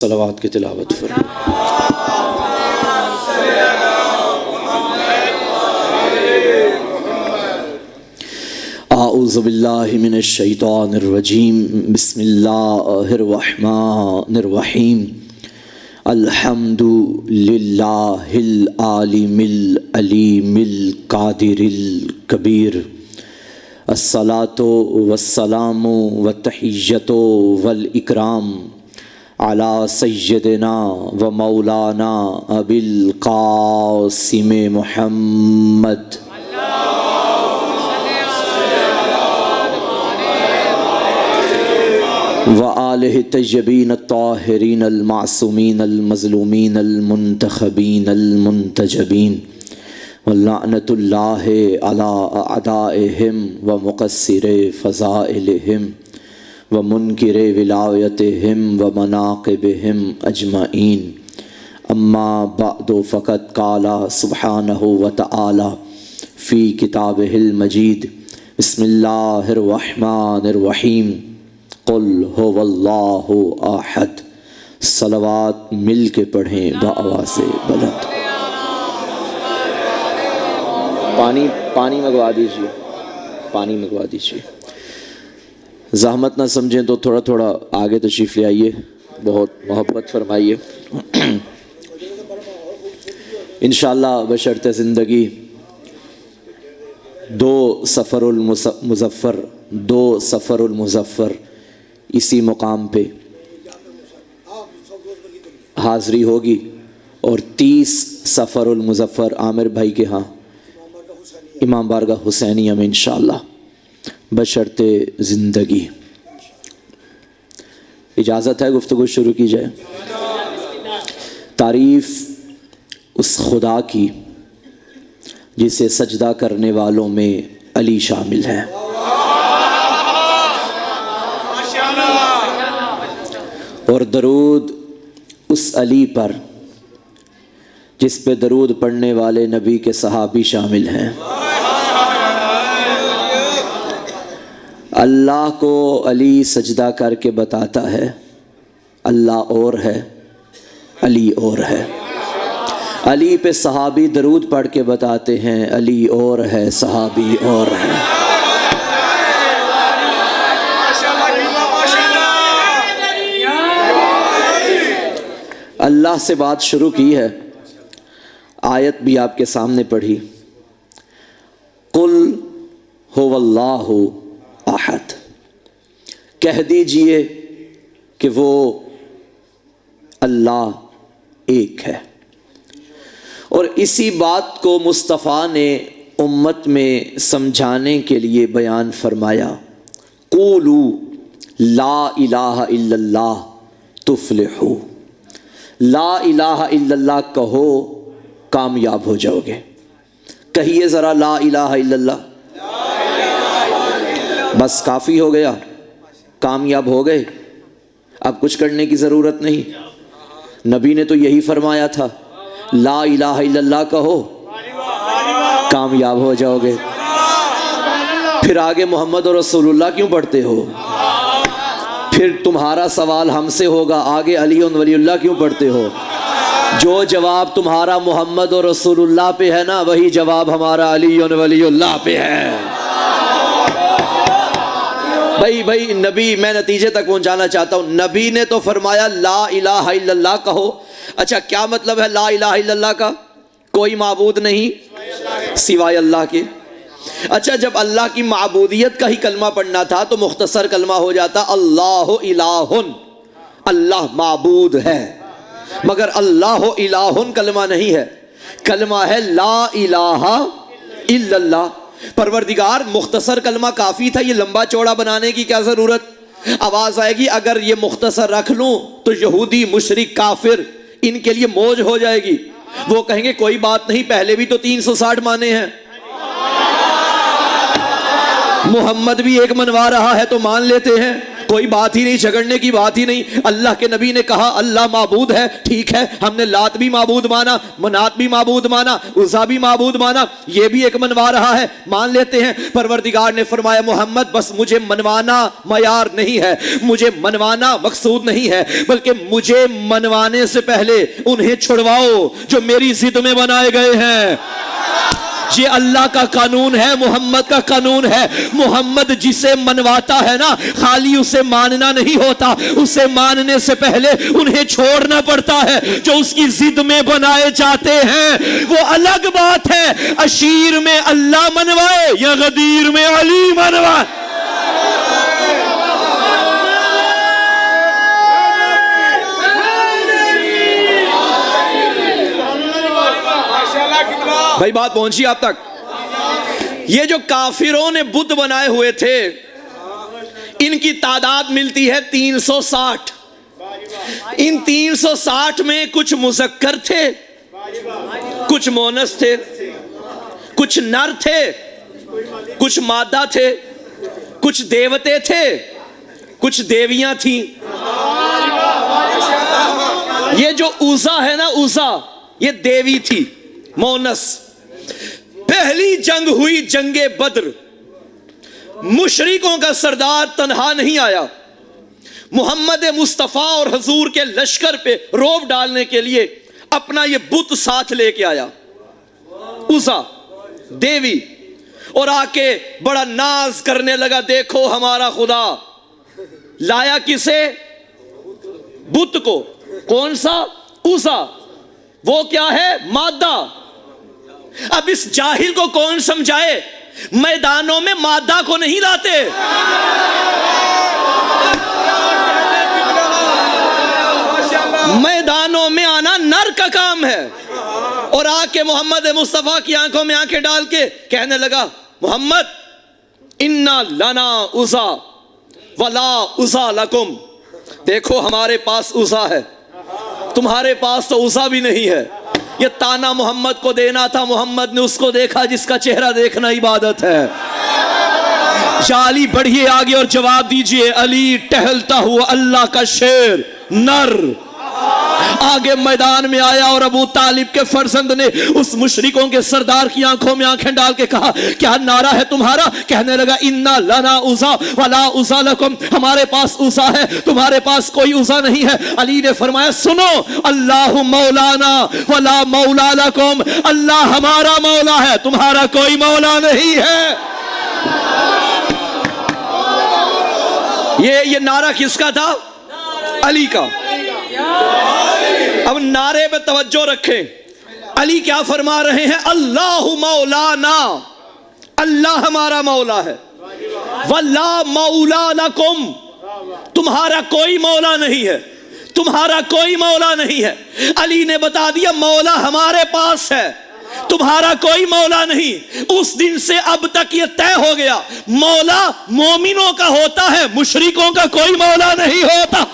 सलावत की तिलावत फरमा। आऊज़ु बिल्लाहि मिनश शैतानिर रजीम। बिस्मिल्लाहिर रहमानिर रहीम। अल्हम्दुलिल्लाहिल आलिमिल अलीमिल कादिरिल कबीर। अस्सलातु वस्सलामु वत्तहिय्यतु वल इकराम अला सय्यदिना व मौलाना अबिल कासिम मुहम्मद व आलिहि तय्यबीन अत्ताहिरीन अल-मासूमीन अल-मज़लूमीन अल-मुंतखबीन अल-मुंतजबीन व लअनतुल्लाहि अला अअदाइहिम व मुक़स्सिरि फ़ज़ाइलिहिम व मुनकिरे विलायतिहिम व मनाक़िबिहिम अजमईन। अम्मा बअदु फ़क़द क़ाला सुब्हानहु व तआला फ़ी किताबिहिल मजीद। बिस्मिल्लाहिर रहमानिर रहीम। क़ुल हुवल्लाहु अहद। सलवात मिल के पढ़ें बआवाज़े बुलंद। पानी मंगवा दीजिए, पानी मंगवा दीजिए। ज़हमत ना समझें तो थोड़ा थोड़ा आगे तशरीफ़ ले आइए, बहुत मोहब्बत फरमाइए। इंशाअल्लाह बशर्ते ज़िंदगी दो सफ़रुल मुज़फ़्फ़र इसी मुकाम पे हाज़री होगी और 30 सफ़रुल मुज़फ़्फ़र आमिर भाई के यहाँ इमाम बारगाह हुसैनिया में इंशाअल्लाह बशर्ते ज़िंदगी। इजाज़त है गुफ्तगू शुरू की जाए। तारीफ़ उस खुदा की जिसे सजदा करने वालों में अली शामिल है। और दरूद उस अली पर जिस पे दरूद पढ़ने वाले नबी के सहाबी शामिल हैं। अल्लाह को अली सजदा करके बताता है अल्लाह और है, अली और है। अली पे सहाबी दरूद पढ़ के बताते हैं अली और है, सहाबी और है। अल्लाह से बात शुरू की है, आयत भी आपके सामने पढ़ी। कुल हुवल्लाहु अहद। कह दीजिए कि वो अल्लाह एक है। और इसी बात को मुस्तफ़ा ने उम्मत में समझाने के लिए बयान फरमाया। क़ूलू ला इलाहा इल्लल्लाह तुफ़्लिहू। ला इलाहा इल्लल्लाह कहो कामयाब हो जाओगे। कहिए ज़रा ला इलाहा इल्लल्लाह। बस काफ़ी हो गया, कामयाब हो गए, अब कुछ करने की ज़रूरत नहीं। नबी ने तो यही फरमाया था, ला इलाहा इल्लल्लाह कहो कामयाब हो जाओगे। फिर आगे मोहम्मद और रसूलुल्लाह क्यों पढ़ते हो? फिर तुम्हारा सवाल हमसे होगा आगे अली और वलीउल्लाह क्यों पढ़ते हो? जो जवाब तुम्हारा मोहम्मद और रसूलुल्लाह पे है ना, वही जवाब हमारा अली और वलीउल्लाह पे है। भाई नबी, मैं नतीजे तक पहुंचाना चाहता हूं। नबी ने तो फरमाया ला इलाहा इल्लल्लाह कहो। अच्छा, क्या मतलब है ला इलाहा इल्लल्लाह का? कोई माबूद नहीं सिवाय अल्लाह के। अच्छा, जब अल्लाह की माबूदियत का ही कलमा पढ़ना था तो मुख्तसर कलमा हो जाता अल्लाह इलाहुन, अल्लाह माबूद है। मगर अल्लाह इलाहुन कलमा नहीं है, कलमा है ला इलाहा इल्लल्लाह। परवरदिगार मुख्तसर कलमा काफ़ी था, ये लंबा चौड़ा बनाने की क्या ज़रूरत? आवाज़ आएगी अगर ये मुख्तसर रख लूँ तो यहूदी मुशरिक काफिर इनके लिए मौज हो जाएगी। वो कहेंगे कोई बात नहीं, पहले भी तो 360 माने हैं, मोहम्मद भी एक मनवा रहा है तो मान लेते हैं। कोई बात ही नहीं, झगड़ने की बात ही नहीं। अल्लाह के नबी ने कहा अल्लाह माबूद है, ठीक है, हमने लात भी माबूद माना, मनात भी माबूद माना, उज़्ज़ा भी माबूद माना, ये भी एक मनवा रहा है, मान लेते हैं। परवरदिगार ने फरमाया मोहम्मद बस मुझे मनवाना मयार नहीं है, मुझे मनवाना मकसूद नहीं है, बल्कि मुझे मनवाने से पहले उन्हें छुड़वाओ जो मेरी जिद में बनाए गए हैं। ये अल्लाह का कानून है, मोहम्मद का कानून है। मोहम्मद जिसे मनवाता है ना, खाली उसे मानना नहीं होता, उसे मानने से पहले उन्हें छोड़ना पड़ता है जो उसकी जिद में बनाए जाते हैं। वो अलग बात है अशीर में अल्लाह मनवाए या गदीर में अली मनवाए। भाई बात पहुंची आप तक। ये जो काफिरों ने बुत बनाए हुए थे, इनकी तादाद मिलती है 360। इन 360 में कुछ मुज़क्कर थे, कुछ मोनस थे, कुछ नर थे, कुछ मादा थे, कुछ देवते थे, कुछ देवियां थी। ये जो उज़्ज़ा है ना, उज़्ज़ा ये देवी थी, मोनस। पहली जंग हुई जंगे बद्र, मुशरिकों का सरदार तन्हा नहीं आया, मोहम्मद मुस्तफ़ा और हजूर के लश्कर पे रोब डालने के लिए अपना ये बुत साथ लेके आया, उज़्ज़ा देवी, और आके बड़ा नाज करने लगा, देखो हमारा खुदा लाया किसे, बुत को। कौन सा? उज़्ज़ा। वो क्या है? मादा। अब इस जाहिल को कौन समझाए, मैदानों में मादा को नहीं लाते। मैदानों में आना नर का काम है। और आके मोहम्मद मुस्तफ़ा की आंखों में आंखें डाल के कहने लगा, मोहम्मद इन्ना लना उज़्ज़ा वला उज़्ज़ा लकुम, देखो हमारे पास उज़्ज़ा है, तुम्हारे पास तो उज़्ज़ा भी नहीं है। ये ताना मोहम्मद को देना था, मोहम्मद ने उसको देखा जिसका चेहरा देखना इबादत है। या अली बढ़िए आगे और जवाब दीजिए, अली टहलता हुआ अल्लाह का शेर नर आगे मैदान में आया और अबू तालिब के फर्जंद ने उस मुशरिकों के सरदार की आंखों में आंखें डाल के कहा, क्या नारा है तुम्हारा? कहने लगा, इन्ना लना उज़्ज़ा वला उज़्ज़ा लकुम, हमारे पास उज़्ज़ा है, तुम्हारे पास कोई उज़्ज़ा नहीं है। अली ने फरमाया, सुनो, अल्लाहु मौलाना वला मौला लकुम, अल्लाह हमारा मौला है, तुम्हारा कोई मौला नहीं है। ये नारा किसका था? अली का। अब नारे पे तवज्जो रखें। अली क्या फरमा रहे हैं? अल्लाहु मौलाना, अल्लाह हमारा मौला है, वल्ला मौला लकुम, तुम्हारा कोई मौला नहीं है, तुम्हारा कोई मौला नहीं है। अली ने बता दिया, मौला हमारे पास है, तुम्हारा कोई मौला नहीं। उस दिन से अब तक ये तय हो गया, मौला मोमिनों का होता है, मुशरिकों का कोई मौला नहीं होता।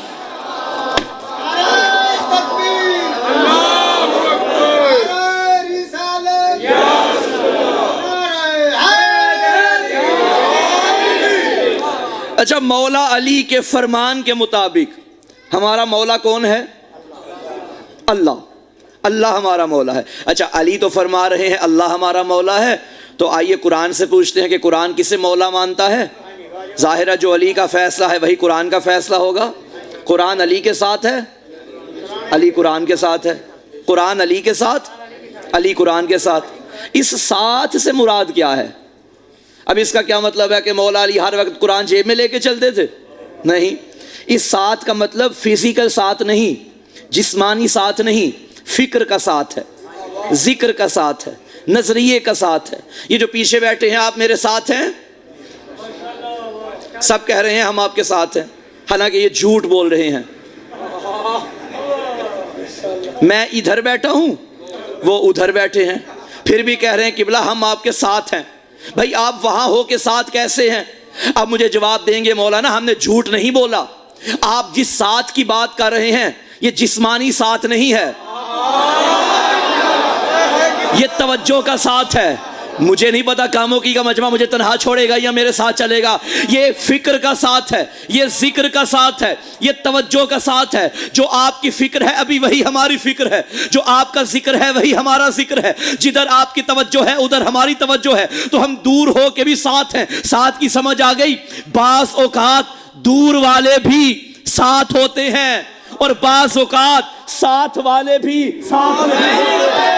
अच्छा, मौला अली के फरमान के मुताबिक हमारा मौला कौन है? अल्लाह। अल्लाह हमारा मौला है। अच्छा, अली तो फरमा रहे हैं अल्लाह हमारा मौला है, तो आइए कुरान से पूछते हैं कि कुरान किसे मौला मानता है। जाहिर है जो अली का फैसला है वही कुरान का फैसला होगा। कुरान अली के साथ है, अली कुरान के साथ है, कुरान अली के साथ, अली कुरान के साथ। इस साथ से मुराद क्या है? अब इसका क्या मतलब है कि मौला अली हर वक्त कुरान जेब में लेके चलते थे? नहीं, इस साथ का मतलब फिजिकल साथ नहीं, जिस्मानी साथ नहीं, फिक्र का साथ है, जिक्र का साथ है, नजरिए का साथ है। ये जो पीछे बैठे हैं आप मेरे साथ हैं, सब कह रहे हैं हम आपके साथ हैं, हालांकि ये झूठ बोल रहे हैं। मैं इधर बैठा हूं, वो उधर बैठे हैं, फिर भी कह रहे हैं किबला हम आपके साथ हैं। भाई आप वहां हो के साथ कैसे हैं? अब मुझे जवाब देंगे, मौलाना हमने झूठ नहीं बोला, आप जिस साथ की बात कर रहे हैं ये जिस्मानी साथ नहीं है, ये तवज्जो का साथ है, मुझे नहीं पता कामों की का मजमा मुझे तन्हा छोड़ेगा या मेरे साथ चलेगा। ये फिक्र का साथ है, ये जिक्र का साथ है, ये तवज्जो का साथ है। जो आपकी फिक्र है अभी वही हमारी फिक्र है, जो आपका जिक्र है वही हमारा जिक्र है। जिधर आपकी तवज्जो है उधर हमारी तवज्जो है। तो हम दूर हो के भी साथ हैं। साथ की समझ आ गई। बास औकात दूर वाले भी साथ होते हैं और बास औकात साथ वाले भी साथ नहीं होते।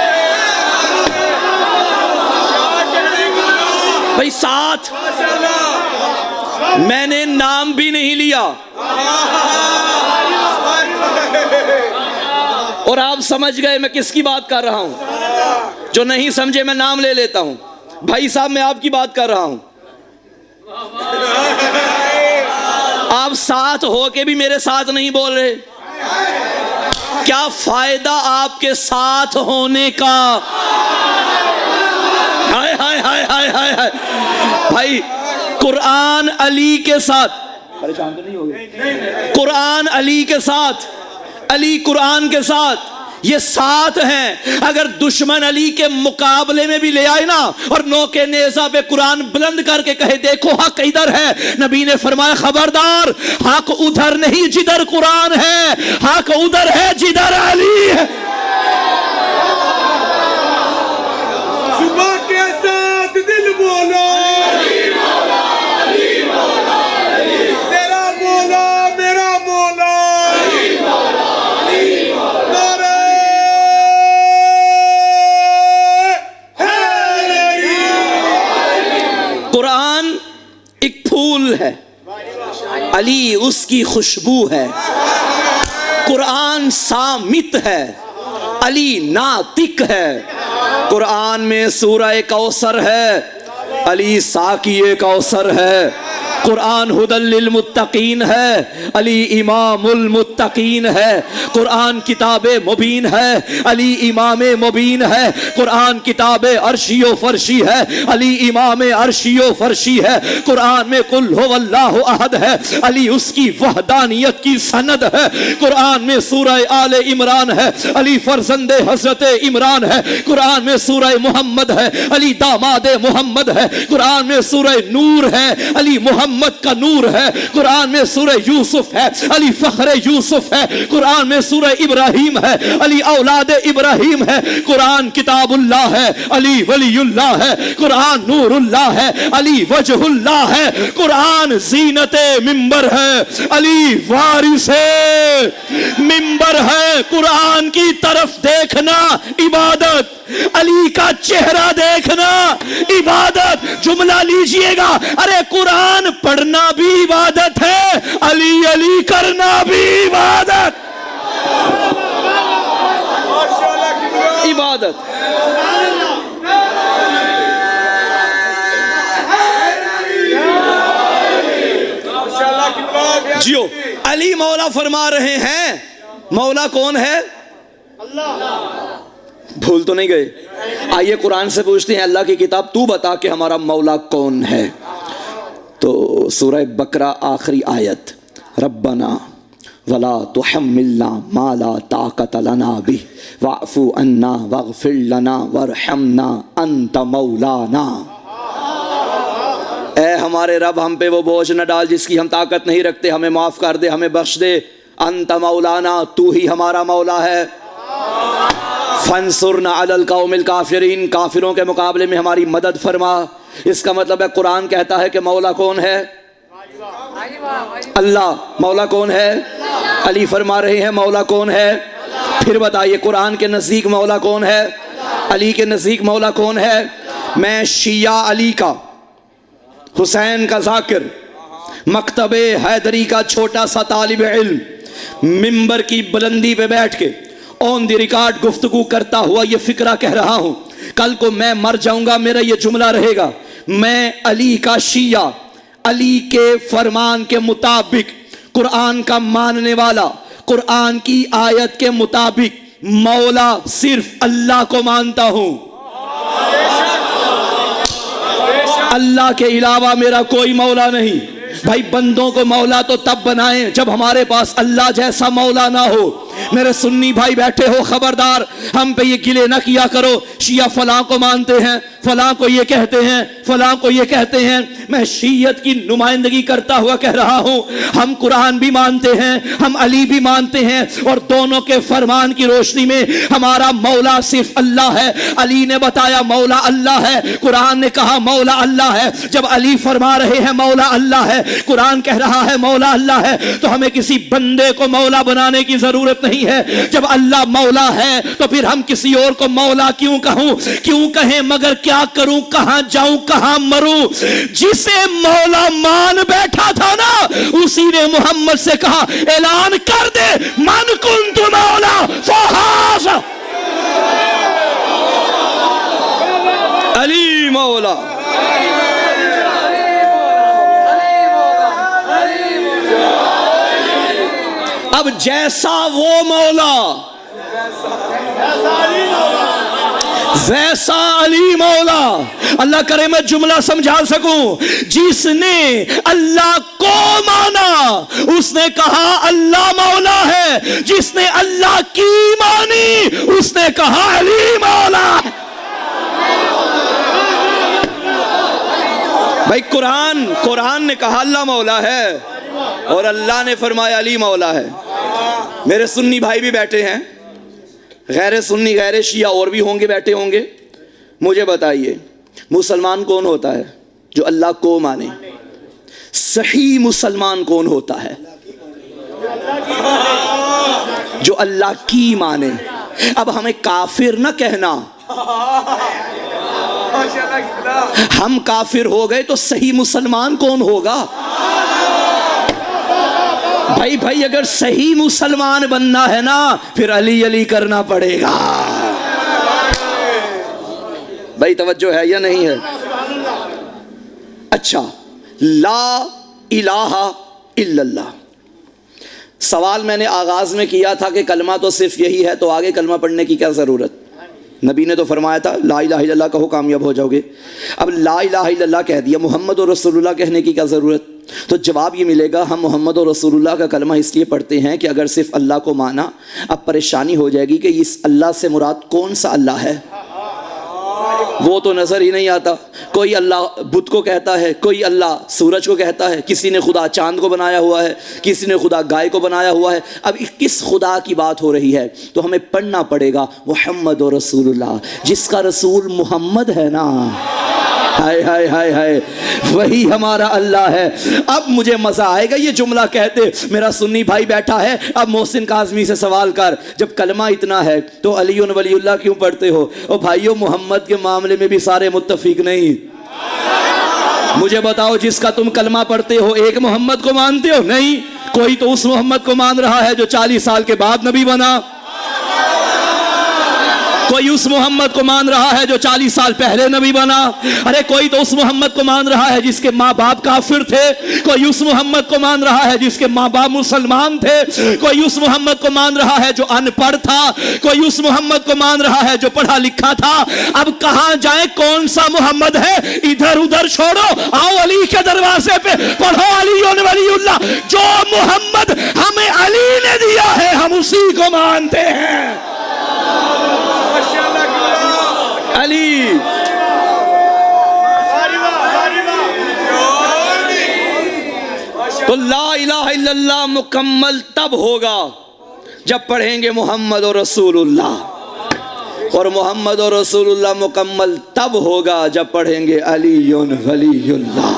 भाई साथ, मैंने नाम भी नहीं लिया और आप समझ गए मैं किसकी बात कर रहा हूं। जो नहीं समझे मैं नाम ले लेता हूं। भाई साहब मैं आपकी बात कर रहा हूं। आप साथ होके भी मेरे साथ नहीं बोल रहे। क्या फायदा आपके साथ होने का? हाय हाय हाय हाय हाय हाय। भाई कुरान अली के साथ, परेशान तो नहीं हो गए? कुरान अली के साथ, अली कुरान के साथ, ये साथ हैं। अगर दुश्मन अली के मुकाबले में भी ले आए ना और नौके नेज़ा पे कुरान बुलंद करके कहे देखो हक इधर है, नबी ने फरमाया खबरदार, हक उधर नहीं जिधर कुरान है, हक उधर है जिधर अली है। सुबह के साथ दिल बोलो तेरा बोला मेरा बोला। कुरान एक फूल है, अली उसकी खुशबू है। कुरान सामित है, अली नातिक है। कुरान में सूरह कौसर है, अली साकिए कौसर है। कुरान हुदल लिल मुत्तकीन है, अली इमामुल मुत्तकीन है। कुरान किताबे मुबीन है, अली इमामे मुबीन है। कुरान किताबे अर्शियो फर्शी है, अली इमामे अर्शियो फर्शी है। कुरान में कुल हुवल्लाहु अहद है, अली उसकी वहदानियत की सनद है। कुरान में सूरह आले इमरान है, अली फरजंदे हजरत इमरान है। कुरान में सूरह मोहम्मद है, अली दामादे मोहम्मद है। कुरान में सूरह नूर है, अली मोहम्मद का नूर है। कुरान में सूरह यूसुफ है, अली फखरे यूसुफ है। कुरान में सूरह इब्राहिम है, अली औलाद इब्राहिम है। कुरान किताबुल्लाह है, अली वलीउल्लाह है। कुरान नूरुल्लाह है, अली वजहुल्लाह है। कुरान जीनते मिंबर है, अली वारिसे मिंबर है। कुरान की तरफ देखना इबादत, अली का चेहरा देखना इबादत। जुमला लीजिएगा, अरे कुरान पढ़ना भी इबादत है, अली अली करना भी इबादत। इबादत जियो। अली मौला फरमा रहे हैं, मौला कौन है? भूल तो नहीं गए? आइए कुरान से पूछते हैं, अल्लाह की किताब तू बता कि हमारा मौला कौन है। तो सूरह बकरा आखिरी आयत, रब्बना वला तुहम्मिलना मा ला ताक़त लना बिह वाफ़ु अन्ना वग़फ़िर लना वरहमना अंत मौलाना। ऐ हमारे रब, हम पे वो बोझ न डाल जिसकी हम ताकत नहीं रखते, हमें माफ़ कर दे, हमें बख्श दे। अंत मौलाना, तू ही हमारा मौला है। फंसुरना अलल कौमिल काफिरीन, काफिरों के मुकाबले में हमारी मदद फरमा। इसका मतलब है कुरान कहता है कि मौला कौन है? अल्लाह। मौला कौन है? अली फरमा रहे हैं मौला कौन है? फिर बताइए कुरान के नज़दीक मौला कौन है? अली के नज़दीक मौला कौन है? मैं शिया अली का, हुसैन का जाकिर, मकतबे हैदरी का छोटा सा तालिब इल्म, मिंबर की बुलंदी पे बैठ के ऑन द रिकॉर्ड गुफ्तगू करता हुआ ये फिक्रा कह रहा हूं, कल को मैं मर जाऊंगा मेरा ये जुमला रहेगा, मैं अली का शिया, अली के फरमान के मुताबिक कुरान का मानने वाला, कुरान की आयत के मुताबिक मौला सिर्फ अल्लाह को मानता हूं। अल्लाह के अलावा मेरा कोई मौला नहीं। भाई बंदों को मौला तो तब बनाएं जब हमारे पास अल्लाह जैसा मौला ना हो। मेरे सुन्नी भाई बैठे हो, खबरदार हम पे ये गिले ना किया करो, शिया फलां को मानते हैं, फलां को ये कहते हैं, फलां को ये कहते हैं। मैं शीयत की नुमाइंदगी करता हुआ कह रहा हूं, हम कुरान भी मानते हैं, हम अली भी मानते हैं, और दोनों के फरमान की रोशनी में हमारा मौला सिर्फ अल्लाह है। अली ने बताया मौला अल्लाह है, कुरान ने कहा मौला अल्लाह है। जब अली फरमा रहे हैं मौला अल्लाह है, कुरान कह रहा है मौला अल्लाह है, तो हमें किसी बंदे को मौला बनाने की जरूरत नहीं है। जब अल्लाह मौला है तो फिर हम किसी और को मौला क्यों कहूं, क्यों कहें, मगर क्या करूं, कहां जाऊं, कहां मरूं। जिसे मौला मान बैठा था ना, उसी ने मोहम्मद से कहा ऐलान कर दे, मन कुंतु मौला फहाज़ अली मौला। अब जैसा वो मौला वैसा अली मौला। अल्लाह करे मैं जुमला समझा सकूं। जिसने अल्लाह को माना उसने कहा अल्लाह मौला है, जिसने अल्लाह की मानी उसने कहा अली मौला। भाई कुरान ने कहा अल्लाह मौला है और अल्लाह ने फरमाया अली मौला है। मेरे सुन्नी भाई भी बैठे हैं, गैर सुन्नी गैर शिया और भी होंगे, बैठे होंगे। मुझे बताइए मुसलमान कौन होता है जो अल्लाह को माने? सही मुसलमान कौन होता है? जो अल्लाह की माने। अब हमें काफिर ना कहना, हम काफिर हो गए तो सही मुसलमान कौन होगा? भाई अगर सही मुसलमान बनना है ना, फिर अली अली करना पड़ेगा। भाई तवज्जो है या नहीं है? अच्छा, ला इलाहा इल्लल्लाह। सवाल मैंने आगाज में किया था कि कलमा तो सिर्फ यही है, तो आगे कलमा पढ़ने की क्या जरूरत? नबी ने तो फरमाया था ला इलाहा इल्लल्लाह कहो कामयाब हो जाओगे। अब ला इलाहा इल्लल्लाह कह दिया, मोहम्मद और रसूलुल्लाह कहने की क्या ज़रूरत? तो जवाब ये मिलेगा, हम मोहम्मद और रसूलुल्लाह का कलमा इसलिए पढ़ते हैं कि अगर सिर्फ अल्लाह को माना, अब परेशानी हो जाएगी कि इस अल्लाह से मुराद कौन सा अल्लाह है, वो तो नज़र ही नहीं आता। कोई अल्लाह बुत को कहता है, कोई अल्लाह सूरज को कहता है, किसी ने खुदा चांद को बनाया हुआ है, किसी ने खुदा गाय को बनाया हुआ है। अब किस खुदा की बात हो रही है? तो हमें पढ़ना पड़ेगा मुहम्मद और रसूलुल्लाह, जिसका रसूल मोहम्मद है ना। हाय हाय हाय हाय, वही हमारा अल्लाह है। अब मुझे मजा आएगा ये जुमला कहते। मेरा सुन्नी भाई बैठा है, अब मोहसिन काज़मी से सवाल कर, जब कलमा इतना है तो अली और वलीउल्लाह क्यों पढ़ते हो? और भाइयों मोहम्मद के मामले में भी सारे मुत्तफिक नहीं। मुझे बताओ, जिसका तुम कलमा पढ़ते हो एक मोहम्मद को मानते हो? नहीं, कोई तो उस मोहम्मद को मान रहा है जो 40 साल के बाद नबी बना, कोई उस मोहम्मद को मान रहा है जो 40 साल पहले नबी बना। अरे कोई तो उस मोहम्मद को मान रहा है जिसके माँ बाप काफिर थे, कोई उस मोहम्मद को मान रहा है जिसके माँ बाप मुसलमान थे, कोई उस मोहम्मद को मान रहा है जो अनपढ़ था, कोई उस मोहम्मद को मान रहा है जो पढ़ा लिखा था। अब कहां जाए, कौन सा मोहम्मद है? इधर उधर छोड़ो, आओ अली के दरवाजे पे, पढ़ो अली और वलीउल्लाह। जो मोहम्मद हमें अली ने दिया है हम उसी को मानते हैं। अली तो ला इलाहा इल्लल्लाह मुकम्मल तब होगा जब पढ़ेंगे मोहम्मद और रसूलुल्लाह, और मोहम्मद और रसूलुल्लाह मुकम्मल तब होगा जब पढ़ेंगे अली वलीउल्लाह।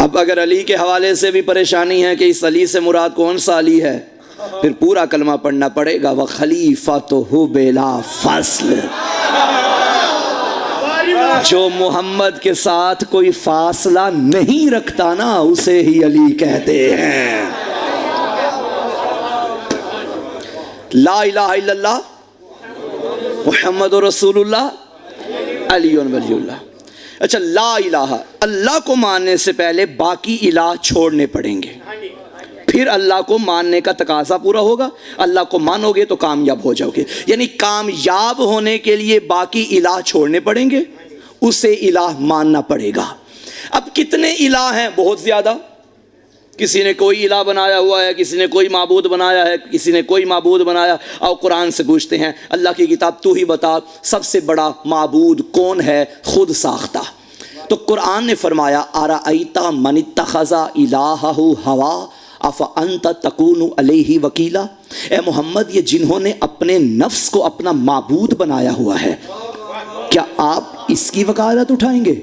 अब अगर अली के हवाले से भी परेशानी है कि इस अली से मुराद कौन सा अली है, फिर पूरा कलमा पढ़ना पड़ेगा। व खलीफा तो हु बेला फास्ल, जो मोहम्मद के साथ कोई फासला नहीं रखता ना, उसे ही अली कहते हैं। ला इलाहा इल्लल्लाह मुहम्मद रसूलुल्लाह अली वलीउल्लाह। अच्छा, ला इलाहा, अल्लाह को मानने से पहले बाकी इलाह छोड़ने पड़ेंगे, फिर अल्लाह को मानने का तकाजा पूरा होगा। अल्लाह को मानोगे तो कामयाब हो जाओगे, यानी कामयाब होने के लिए बाकी इलाह छोड़ने पड़ेंगे, उसे इलाह मानना पड़ेगा। अब कितने इलाह हैं? बहुत ज्यादा। किसी ने कोई इला बनाया हुआ है, किसी ने कोई माबूद बनाया है, किसी ने कोई माबूद बनाया। और कुरान से पूछते हैं अल्लाह की किताब तू ही बता सबसे बड़ा माबूद कौन है, खुद साख्ता। तो कुरान ने फरमाया अराअयता मन इत्तखज़ा इलाहहु हवा अफ़ा अंत तकूनु अलैहि वकीला। ए मोहम्मद, ये जिन्होंने अपने नफ्स को अपना माबूद बनाया हुआ है, क्या आप इसकी वकालत उठाएंगे?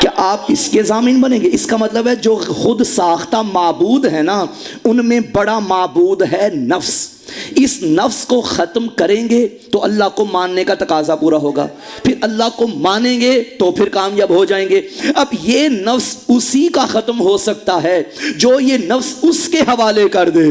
क्या आप इसके जामिन बनेंगे? इसका मतलब है जो खुद साख्ता माबूद है ना, उनमें बड़ा माबूद है नफ्स। इस नफ्स को ख़त्म करेंगे तो अल्लाह को मानने का तकाजा पूरा होगा, फिर अल्लाह को मानेंगे तो फिर कामयाब हो जाएंगे। अब ये नफ्स उसी का ख़त्म हो सकता है जो ये नफ्स उसके हवाले कर दे।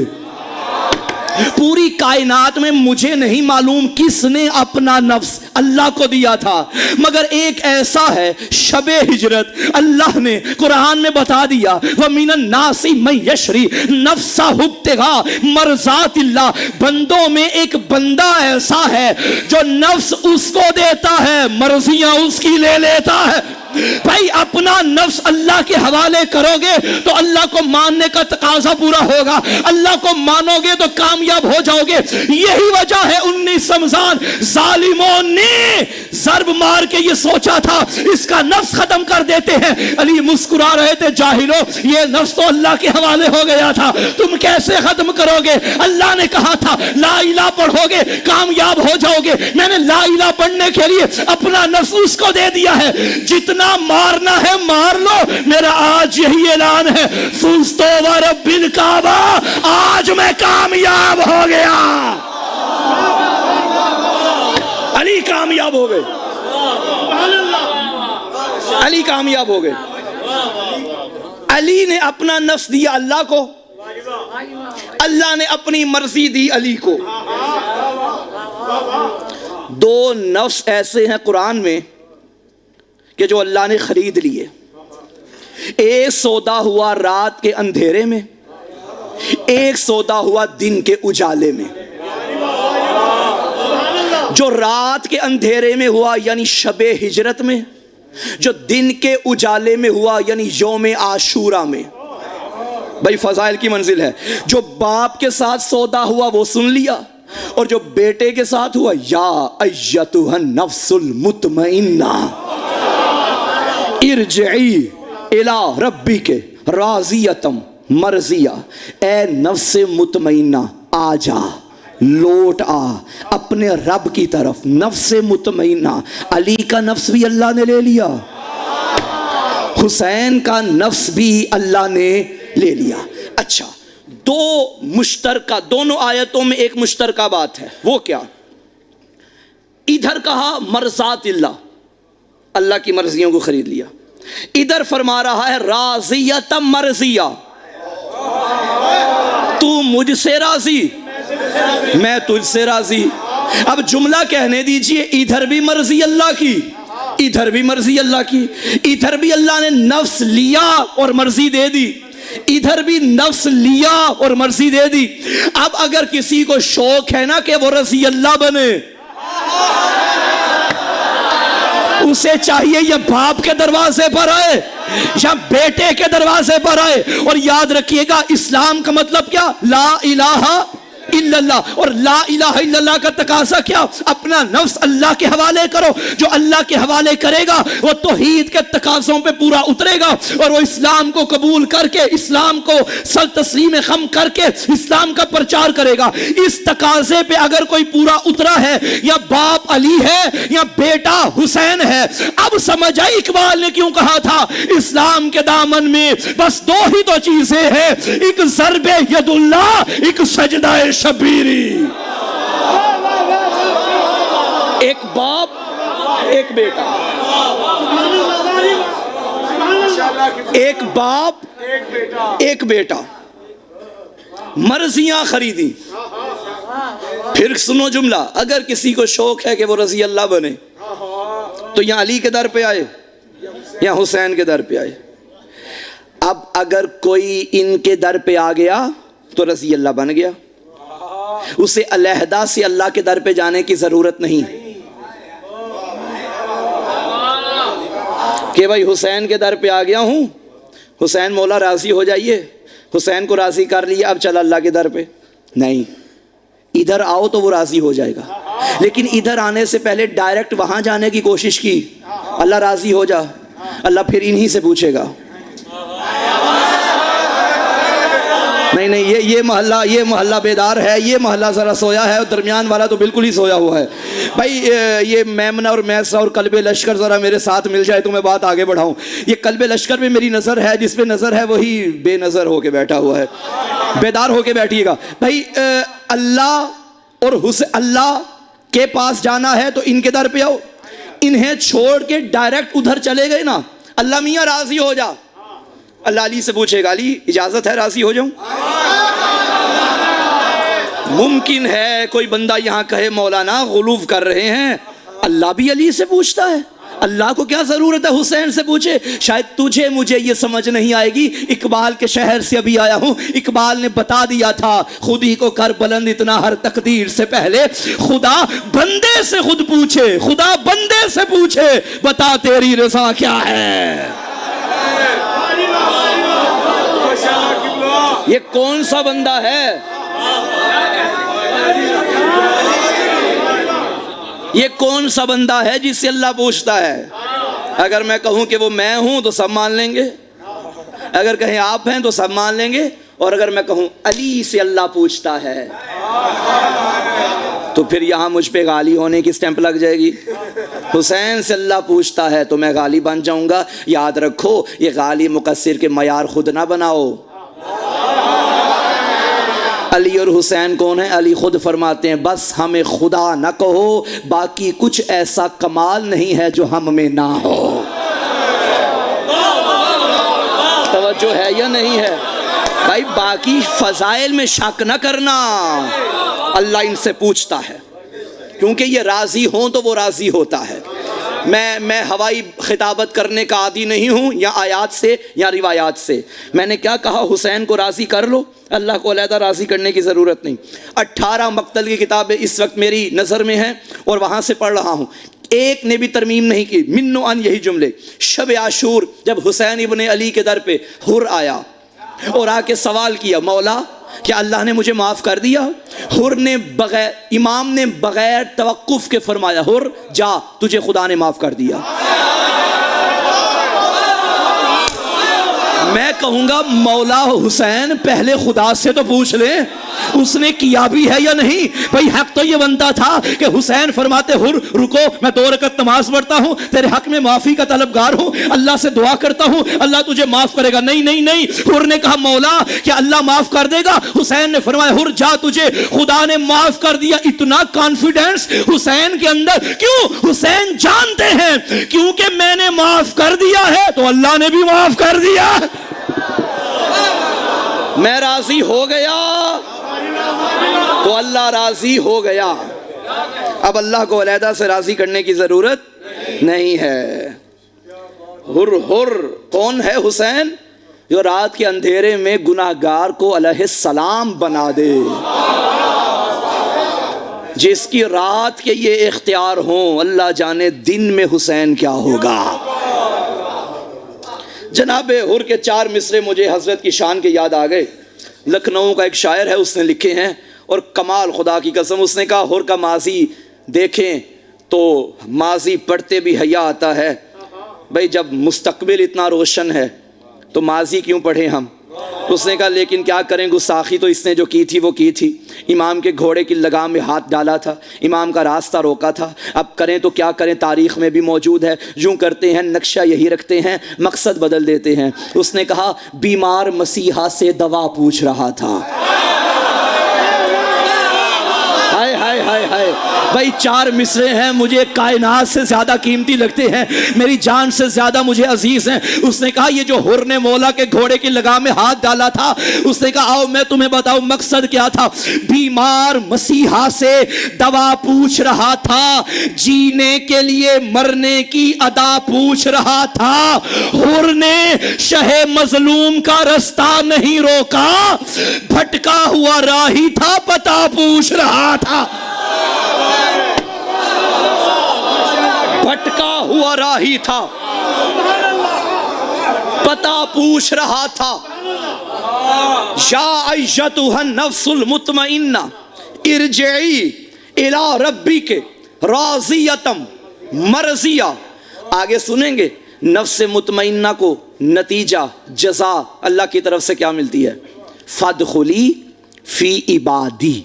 पूरी कायनात में मुझे नहीं मालूम किसने अपना नफ्स अल्लाह को दिया था, मगर एक ऐसा है शबे हिजरत, अल्लाह ने कुरान में बता दिया व मिनन नासी मैं यशरी नफ्सा हुब्तिगा मरज़ातिल्लाह। बंदों में एक बंदा ऐसा है जो नफ्स उसको देता है, मर्जियां उसकी ले लेता है। भाई अपना नफ्स अल्लाह के हवाले करोगे तो अल्लाह को मानने का तकाजा पूरा होगा, अल्लाह को मानोगे तो कामयाब हो जाओगे। यही वजह है 19 रमजान जालिमों ने ज़र्ब मार के ये सोचा था इसका नफ्स खत्म कर देते हैं। अली मुस्कुरा रहे थे, जाहिलो ये नफ्स तो अल्लाह के हवाले हो गया था, तुम कैसे खत्म करोगे? अल्लाह ने कहा था ला इलाहा पढ़ोगे कामयाब हो जाओगे। मैंने ला इलाहा पढ़ने के लिए अपना नफ्स उसको दे दिया है। जितना मारना है मार लो, मेरा आज यही ऐलान है फुज़्तु व रब्बिल काबा, आज मैं कामयाब हो गया। अली कामयाब हो गए, अली कामयाब हो गए। अली ने अपना नफ्स दिया अल्लाह को, अल्लाह ने अपनी मर्जी दी अली को। दो नफ्स ऐसे हैं कुरान में कि जो अल्लाह ने खरीद लिए। एक सौदा हुआ रात के अंधेरे में, एक सौदा हुआ दिन के उजाले में। जो रात के अंधेरे में हुआ यानी शबे हिजरत में, जो दिन के उजाले में हुआ यानी यौम आशूरा में। भाई फजाइल की मंजिल है। जो बाप के साथ सौदा हुआ वो सुन लिया, और जो बेटे के साथ हुआ या अय्यतुहन नफ्सुल मुतमइन्ना इरजिई इला रब्बिके राज़ियतम मर्जिया। ए नफ्से मुतमइन्ना आजा, लौट आ अपने रब की तरफ। नफ्से मुतमइन्ना, अली का नफ्स भी अल्लाह ने ले लिया, हुसैन का नफ्स भी अल्लाह ने ले लिया। अच्छा, दो मुश्तरका, दोनों आयतों में एक मुश्तरका बात है, वो क्या? इधर कहा मरज़ातिल्लाह, अल्लाह की मर्जियों को खरीद लिया। इधर फरमा रहा है राज़ियतम मर्जिया, तू मुझसे राजी मैं तुझसे राजी। अब जुमला कहने दीजिए, इधर भी मर्जी अल्लाह की, इधर भी मर्जी अल्लाह की। इधर भी अल्लाह ने नफ्स लिया और मर्जी दे दी, इधर भी नफ्स लिया और मर्जी दे दी। अब अगर किसी को शौक है ना कि वो रजी अल्लाह बने, उसे चाहिए या बाप के दरवाजे पर आए या बेटे के दरवाजे पर आए। और याद रखिएगा इस्लाम का मतलब क्या? ला इलाहा इल्लल्लाह। और ला इलाहा इल्लल्लाह का तकाज़ा क्या? अपना नफ्स अल्लाह के हवाले करो। जो अल्लाह के हवाले करेगा वो तौहीद के तकाज़ों पे पूरा उतरेगा, और वो इस्लाम को कबूल करके, इस्लाम को सर तस्लीम खम करके इस्लाम का प्रचार करेगा। इस तकाज़े पे अगर कोई पूरा उतरा है, या बाप अली है या बेटा हुसैन है। अब समझ आई इकबाल ने क्यों कहा था इस्लाम के दामन में बस दो ही तो चीजें हैं, एक ज़र्बे यदुल्लाह, एक सजदाए शबीरी। एक बाप एक बेटा, एक बाप एक बेटा, मर्जियां खरीदी। फिर सुनो जुमला, अगर किसी को शौक है कि वो रजी अल्लाह बने तो या अली के दर पे आए या हुसैन के दर पे आए। अब अगर कोई इनके दर पे आ गया तो रजी अल्लाह बन गया, उसे अलहदा से अल्लाह के दर पे जाने की जरूरत नहीं कि भाई हुसैन के दर पे आ गया हूं हुसैन मौला राज़ी हो जाइए, हुसैन को राज़ी कर लिया, अब चल अल्लाह के दर पे। नहीं, इधर आओ तो वो राज़ी हो जाएगा, लेकिन इधर आने से पहले डायरेक्ट वहाँ जाने की कोशिश की, अल्लाह राज़ी हो जा, अल्लाह फिर इन्हीं से पूछेगा। नहीं, ये मोहल्ला बेदार है, ये मोहल्ला ज़रा सोया है, और दरमियान वाला तो बिल्कुल ही सोया हुआ है। भाई ये मेमना और मैसरा और कल्बे लश्कर ज़रा मेरे साथ मिल जाए तो मैं बात आगे बढ़ाऊँ। ये कल्बे लश्कर पे मेरी नज़र है, जिस पे नज़र है वही बेनज़र होके बैठा हुआ है। बेदार होके बैठिएगा भाई। अल्लाह और अल्लाह के पास जाना है तो इनके दर पे आओ, इन्हें छोड़ के डायरेक्ट उधर चले गए ना, अल्लाह मियाँ राज़ी हो जा, अल्लाह अली से पूछेगा, अली इजाज़त है राज़ी हो जाऊं? मुमकिन है कोई बंदा यहाँ कहे मौलाना गुलूफ कर रहे हैं, अल्लाह भी अली से पूछता है, अल्लाह को क्या ज़रूरत है हुसैन से पूछे? शायद तुझे मुझे ये समझ नहीं आएगी। इकबाल के शहर से अभी आया हूँ, इकबाल ने बता दिया था, खुद ही को कर बुलंद इतना हर तकदीर से पहले, खुदा बंदे से खुद पूछे, खुदा बंदे से पूछे, बता तेरी रज़ा क्या है। ये कौन सा बंदा है? ये कौन सा बंदा है जिससे अल्लाह पूछता है? अगर मैं कहूं कि वो मैं हूं तो सब मान लेंगे, अगर कहें आप हैं तो सब मान लेंगे, और अगर मैं कहूं अली से अल्लाह पूछता है तो फिर यहां मुझ पे गाली होने की स्टैंप लग जाएगी। हुसैन से अल्लाह पूछता है तो मैं गाली बन जाऊंगा। याद रखो, ये गाली मुकस्सिर के मयार खुद ना बनाओ। अली और हुसैन कौन है? अली खुद फरमाते हैं, बस हमें खुदा न कहो, बाकी कुछ ऐसा कमाल नहीं है जो हम में ना हो। तवज्जो है या नहीं है भाई? बाकी फजाइल में शक न करना, अल्लाह इनसे पूछता है, क्योंकि ये राज़ी हों तो वो राज़ी होता है। मैं हवाई खिताबत करने का आदी नहीं हूँ, या आयात से या रिवायात से। मैंने क्या कहा? हुसैन को राज़ी कर लो, अल्लाह को अलहदा राज़ी करने की ज़रूरत नहीं। 18 मक्तल की किताबें इस वक्त मेरी नज़र में हैं और वहाँ से पढ़ रहा हूँ, एक ने भी तरमीम नहीं की। मिन्नो अन यही जुमले। शब आशूर जब हुसैन इब्ने अली के दर पे हुर आया और आके सवाल किया, मौला क्या अल्लाह ने मुझे माफ़ कर दिया? हुर ने बगैर, इमाम ने बगैर तवक्कुफ के फरमाया, हुर जा, तुझे खुदा ने माफ़ कर दिया। मैं कहूँगा मौला हुसैन पहले खुदा से तो पूछ ले, उसने किया भी है या नहीं। भाई हक तो ये बनता था कि हुसैन फरमाते, हुर रुको, मैं 2 रकत नमाज पढ़ता हूँ, तेरे हक में माफ़ी का तलबगार हूँ, अल्लाह से दुआ करता हूँ, अल्लाह तुझे माफ़ करेगा। नहीं नहीं नहीं, हुर ने कहा मौला क्या अल्लाह माफ़ कर देगा? हुसैन ने फरमाया, हुर जा, तुझे खुदा ने माफ़ कर दिया। इतना कॉन्फिडेंस हुसैन के अंदर क्यों? हुसैन जानते हैं क्योंकि मैंने माफ़ कर दिया है तो अल्लाह ने भी माफ़ कर दिया। मैं राज़ी हो गया तो अल्लाह राज़ी हो गया। अब अल्लाह को अलहदा से राज़ी करने की ज़रूरत नहीं है। हुर हुर कौन है? हुसैन, जो रात के अंधेरे में गुनाहगार को अलैहिस्सलाम बना दे, जिसकी रात के ये इख्तियार हों, अल्लाह जाने दिन में हुसैन क्या होगा। जनाबे हुर के 4 मिसरे मुझे हज़रत की शान के याद आ गए। लखनऊ का एक शायर है, उसने लिखे हैं, और कमाल खुदा की कसम, उसने कहा हुर का माजी देखें तो माजी पढ़ते भी हया आता है। भाई जब मुस्तकबिल इतना रोशन है तो माजी क्यों पढ़े हम? उसने कहा लेकिन क्या करें, गुस्ताखी तो इसने जो की थी वो की थी। इमाम के घोड़े की लगाम में हाथ डाला था, इमाम का रास्ता रोका था, अब करें तो क्या करें, तारीख़ में भी मौजूद है। यूँ करते हैं, नक्शा यही रखते हैं, मकसद बदल देते हैं। उसने कहा बीमार मसीहा से दवा पूछ रहा था। हाय हाय हाय हाय। भाई 4 मिसरे हैं, मुझे कायनात से ज़्यादा कीमती लगते हैं, मेरी जान से ज़्यादा मुझे अजीज़ हैं। उसने कहा ये जो हुर ने मौला के घोड़े की लगाम में हाथ डाला था, उसने कहा आओ मैं तुम्हें बताऊं मकसद क्या था। बीमार मसीहा से दवा पूछ रहा था, जीने के लिए मरने की अदा पूछ रहा था। हुर ने शहे मजलूम का रास्ता नहीं रोका, भटका हुआ राही था, पता पूछ रहा था। भटका हुआ राही था, पता पूछ रहा था, या अय्यतुहन नफ्सुल मुतमइन्ना इरजिई इला रब्बिके राज़ियतम मर्ज़िया। आगे सुनेंगे नफ्स मुतमइन्ना को नतीजा जज़ा अल्लाह की तरफ से क्या मिलती है, फदखुली फी इबादी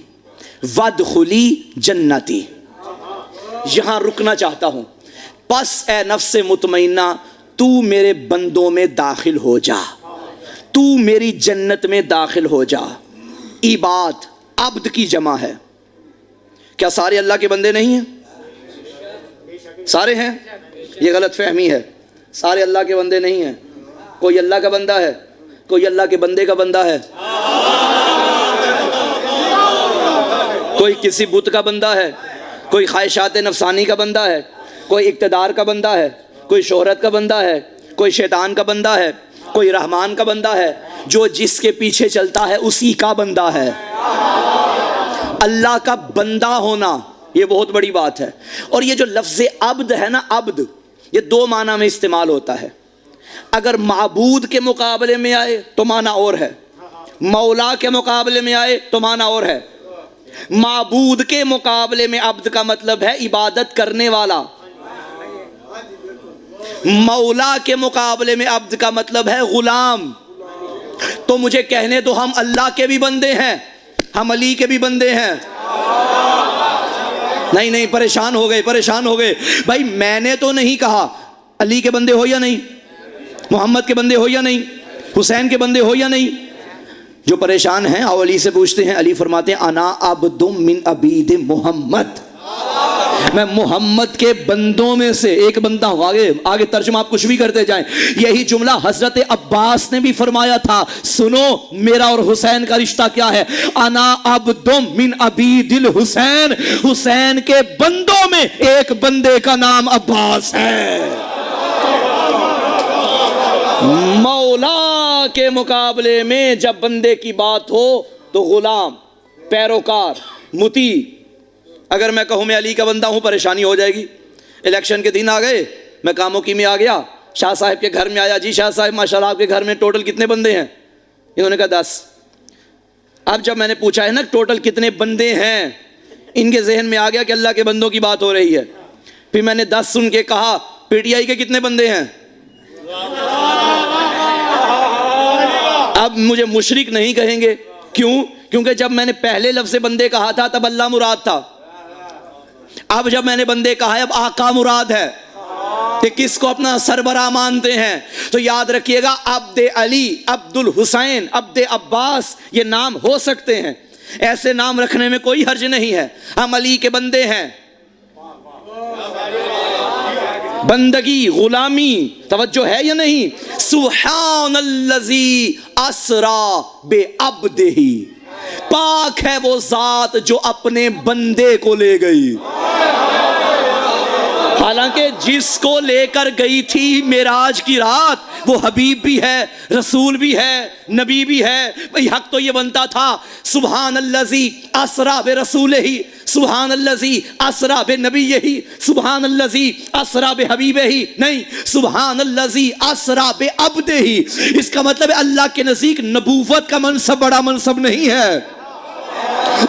वदखुली जन्नती। यहां रुकना चाहता हूं। बस ए नफ्स मुतमइन्ना, तू मेरे बंदों में दाखिल हो जा, तू मेरी जन्नत में दाखिल हो जा। इबाद अब्द की जमा है। क्या सारे अल्लाह के बंदे नहीं हैं? सारे हैं, ये गलत फहमी है। सारे अल्लाह के बंदे नहीं हैं। कोई अल्लाह का बंदा है, कोई अल्लाह के बंदे का बंदा है, कोई किसी बुत का बंदा है, कोई ख्वाहिशात नफसानी का बंदा है, कोई इक्तदार का बंदा है, कोई शोहरत का बंदा है, कोई शैतान का बंदा है, कोई रहमान का बंदा है। जो जिसके पीछे चलता है उसी का बंदा है। अल्लाह का बंदा होना ये बहुत बड़ी बात है। और ये जो लफ्ज़ अब्द है ना, अब्द, ये दो माना में इस्तेमाल होता है। अगर माबूद के मुकाबले में आए तो माना और है, मौला के मुकाबले में आए तो माना और है। माबूद के मुकाबले में अब्द का मतलब है इबादत करने वाला, मौला के मुकाबले में अब्द का मतलब है गुलाम। तो मुझे कहने दो, हम अल्लाह के भी बंदे हैं, हम अली के भी बंदे हैं। नहीं नहीं, परेशान हो गए, परेशान हो गए भाई। मैंने तो नहीं कहा अली के बंदे हो या नहीं, मोहम्मद के बंदे हो या नहीं, हुसैन के बंदे हो या नहीं। जो परेशान हैं आओ अली से पूछते हैं। अली फरमाते हैं अना अब्दुम मिन अबीद मोहम्मद, मैं मोहम्मद के बंदों में से एक बंदा हूं। आगे आगे तर्जुमा आप कुछ भी करते जाएं। यही जुमला हजरत अब्बास ने भी फरमाया था। सुनो मेरा और हुसैन का रिश्ता क्या है। अना अब्दुम मिन अबीदिल हुसैन, हुसैन के बंदों में एक बंदे का नाम अब्बास है। मौला के मुकाबले में जब बंदे की बात हो तो गुलाम, पैरोकार, मुती। अगर मैं कहूं मैं अली का बंदा हूं, परेशानी हो जाएगी। इलेक्शन के दिन आ गए, मैं कामोकी में आ गया, शाह साहब के घर में आया। जी शाह साहब माशाल्लाह आपके घर में टोटल कितने बंदे हैं? इन्होंने कहा 10। अब जब मैंने पूछा है ना टोटल कितने बंदे हैं, इनके जहन में आ गया कि अल्लाह के बंदों की बात हो रही है। फिर मैंने 10 सुन के कहा पीटीआई के कितने बंदे हैं? अब मुझे मुशरिक नहीं कहेंगे, क्यों? क्योंकि जब मैंने पहले लफ्ज़ बंदे कहा था तब अल्लाह मुराद था। अब जब मैंने बंदे कहा है अब आका मुराद है कि किसको अपना सरबराह मानते हैं। तो याद रखिएगा अब्दे अली, अब्दुल हुसैन, अब्दे अब्बास ये नाम हो सकते हैं। ऐसे नाम रखने में कोई हर्ज नहीं है। हम अली के बंदे हैं। बंदगी, गुलामी, तवज्जो है या नहीं? सुब्हानल्लज़ी अस्रा बे अब्दिही, पाक है वो जात जो अपने बंदे को ले गई। हालांकि जिसको लेकर गई थी मेराज की रात वो हबीब भी है, रसूल भी है, नबी भी है। भाई हक तो ये बनता था सुब्हानल्लज़ी अस्रा बे रसूल ही, सुब्हानल्लज़ी अस्रा बे नबी ही, सुब्हानल्लज़ी अस्रा बे हबीब ही। नहीं, सुब्हानल्लज़ी अस्रा बे अब्दे ही। इसका मतलब है अल्लाह के नज़दीक नबूवत का मनसब बड़ा मनसब नहीं है,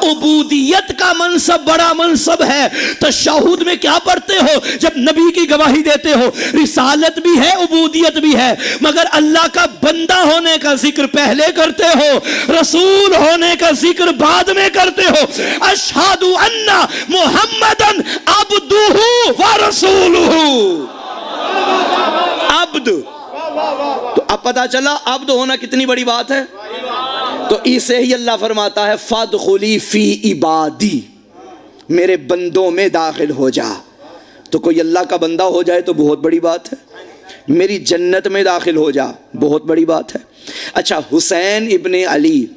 उबूदियत का मनसब बड़ा मनसब है। तशहुद में क्या पढ़ते हो जब नबी की गवाही देते हो? रिसालत भी है, उबूदियत भी है, मगर अल्लाह का बंदा होने का जिक्र पहले करते हो, रसूल होने का जिक्र बाद में करते हो। अशहदु अन्ना मुहम्मदन अब्दुहु व रसूलुहु। अब्द, तो अब पता चला अब्द होना कितनी बड़ी बात है। तो इसे ही अल्लाह फरमाता है फदखुली फी इबादी, मेरे बंदों में दाखिल हो जा। तो कोई अल्लाह का बंदा हो जाए तो बहुत बड़ी बात है। मेरी जन्नत में दाखिल हो जा, बहुत बड़ी बात है। अच्छा, हुसैन इब्ने अली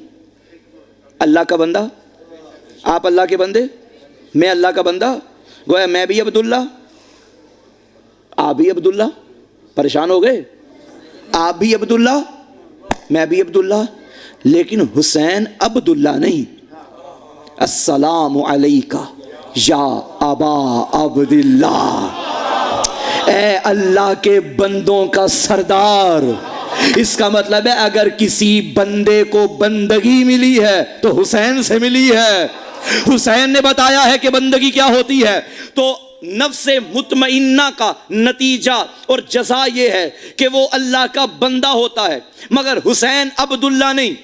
अल्लाह का बंदा, आप अल्लाह के बंदे, मैं अल्लाह का बंदा। गोया मैं भी अब्दुल्ला, आप भी अब्दुल्ला। परेशान हो गए? आप भी अब्दुल्ला, मैं भी अब्दुल्ला, लेकिन हुसैन अब्दुल्ला नहीं। अस्सलामु अलैका या अबा अब्दुल्लाह, ए अल्लाह के बंदों का सरदार, इसका मतलब है अगर किसी बंदे को बंदगी मिली है तो हुसैन से मिली है। हुसैन ने बताया है कि बंदगी क्या होती है। तो नफ्से मुतमइन्ना का नतीजा और जज़ा ये है कि वो अल्लाह का बंदा होता है। मगर हुसैन अब्दुल्ला नहीं,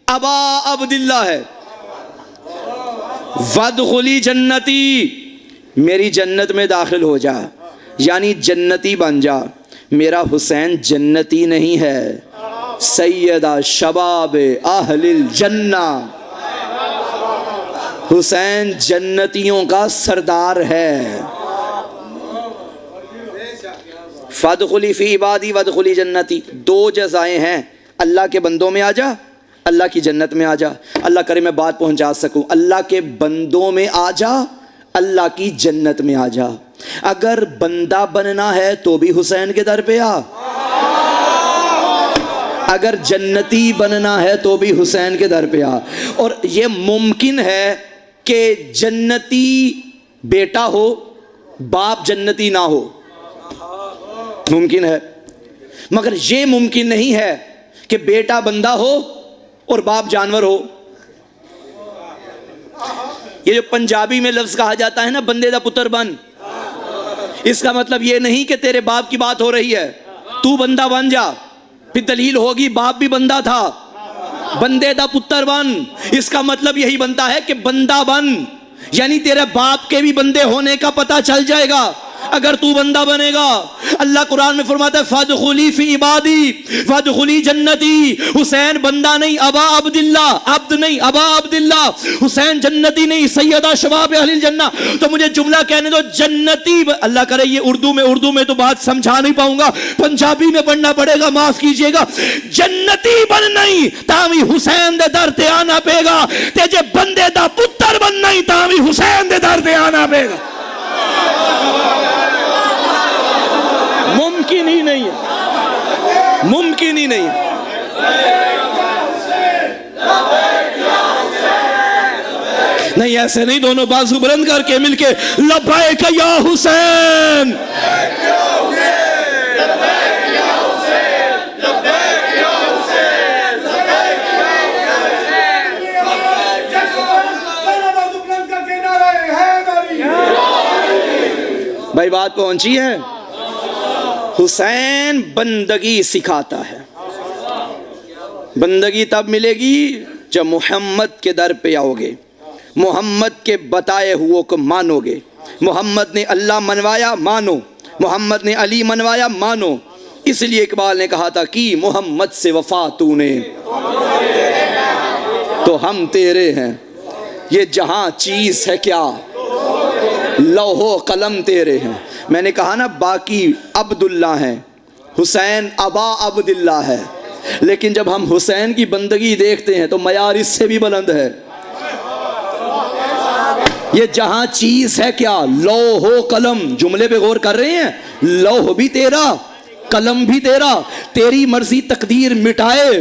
अबा अब्दुल्ला है। वदखुली जन्नती, मेरी जन्नत में दाखिल हो जा, यानी जन्नती बन जा। मेरा हुसैन जन्नती नहीं है, सैयदा शबाब अहलिल जन्ना। हुसैन जन्नतियों का सरदार है। फदखुली फी इबादी वदखुली जन्नती, दो जज़ाएं हैं, अल्लाह के बंदों में आ जा, अल्लाह की जन्नत में आ जा। अल्लाह करे मैं बात पहुंचा सकूं, अल्लाह के बंदों में आ जा, अल्लाह की जन्नत में आ जा। अगर बंदा बनना है तो भी हुसैन के दर पे आ, अगर जन्नती बनना है तो भी हुसैन के दर पे आ। और ये मुमकिन है कि जन्नती बेटा हो, बाप जन्नती ना हो, मुमकिन है। मगर ये मुमकिन नहीं है कि बेटा बंदा हो और बाप जानवर हो। ये जो पंजाबी में लफ्ज कहा जाता है ना, बंदे दा पुत्र बन, इसका मतलब ये नहीं कि तेरे बाप की बात हो रही है, तू बंदा बन जा। फिर दलील होगी बाप भी बंदा था, बंदे दा पुत्र बन, इसका मतलब यही बनता है कि बंदा बन, यानी तेरे बाप के भी बंदे होने का पता चल जाएगा अगर तू बंदा बनेगा। अल्लाह कुरान में फरमाता है फदखुली फी इबादी वदखुली जन्नती। हुसैन बंदा नहीं, अबा अब्दुल्ला, अब्द नहीं, अबा अब्दुल्ला। हुसैन जन्नती नहीं, सैयदा शबाब अहलिल जन्ना। तो मुझे जुमला कहने दो, जन्नती। अल्लाह करे ये उर्दू में तो बात समझा नहीं पाऊंगा, पंजाबी में पढ़ना पड़ेगा, माफ कीजिएगा। जन्नती बन नहीं तावी हुसैन दे दर ते आना पेगा, ते जे बंदे दा पुत्र बन नहीं तावी हुसैन दे दर ते आना पेगा। मुमकिन ही नहीं है, मुमकिन ही नहीं है। नहीं ऐसे नहीं, दोनों बाजू बुलंद करके मिलके लब्बैक या हुसैन। भाई बात पहुंची है। हुसैन बंदगी सिखाता है। बंदगी तब मिलेगी जब मोहम्मद के दर पे आओगे, मोहम्मद के बताए हुओं को मानोगे। मोहम्मद ने अल्लाह मनवाया, मानो। मोहम्मद ने अली मनवाया, मानो। इसलिए इकबाल ने कहा था कि मोहम्मद से वफा तूने तो हम तेरे हैं। ये जहां चीज है क्या, लौहो कलम तेरे हैं। मैंने कहा ना बाकी अब्दुल्ला हैं, हुसैन अबा अब्दुल्ला है, लेकिन जब हम हुसैन की बंदगी देखते हैं तो मयार इससे भी बुलंद है। ये जहां चीज है क्या, लौहो कलम। जुमले पे गौर कर रहे हैं, लौह भी तेरा, कलम भी तेरा। तेरी मर्जी तकदीर मिटाए,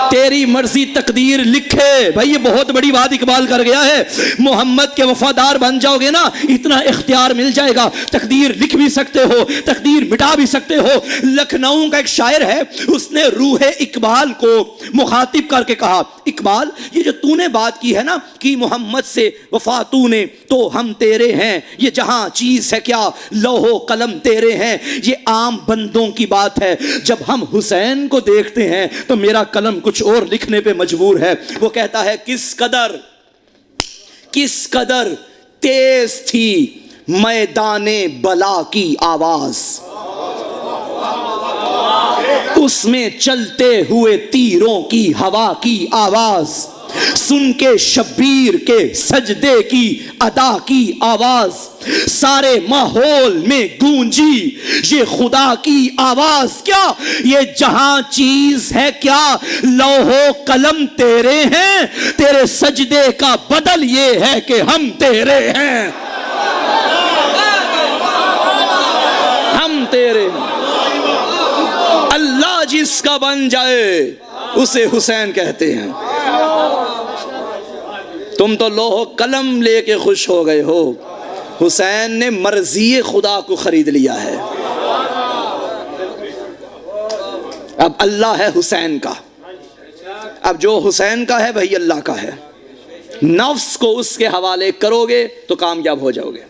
तेरी मर्जी तकदीर लिखे। भाई ये बहुत बड़ी बात इकबाल कर गया है। मोहम्मद के वफादार बन जाओगे ना, इतना इख्तियार मिल जाएगा, तकदीर लिख भी सकते हो, तकदीर मिटा भी सकते हो। लखनऊ का एक शायर है, उसने रूह इकबाल को मुखातिब करके कहा, इकबाल ये जो तूने बात की है ना कि मोहम्मद से वफा तूने तो हम तेरे हैं, ये जहां चीज है क्या, लौहो कलम तेरे हैं, ये आम बंदों की बात है। जब हम हुसैन को देखते हैं तो मेरा कलम कुछ और लिखने पे मजबूर है। वो कहता है किस कदर तेज थी मैदाने बला की आवाज, उसमें चलते हुए तीरों की हवा की आवाज, सुन के शब्बीर के सजदे की अदा की आवाज, सारे माहौल में गूंजी ये खुदा की आवाज। क्या ये जहां चीज है क्या, लौहो कलम तेरे हैं, तेरे सजदे का बदल ये है कि हम तेरे हैं, हम तेरे हैं। अल्लाह जिसका बन जाए उसे हुसैन कहते हैं। तुम तो लोहो कलम लेके खुश हो गए हो, हुसैन ने मर्जी खुदा को खरीद लिया है। अब अल्लाह है हुसैन का, अब जो हुसैन का है वही अल्लाह का है। नफ्स को उसके हवाले करोगे तो कामयाब हो जाओगे,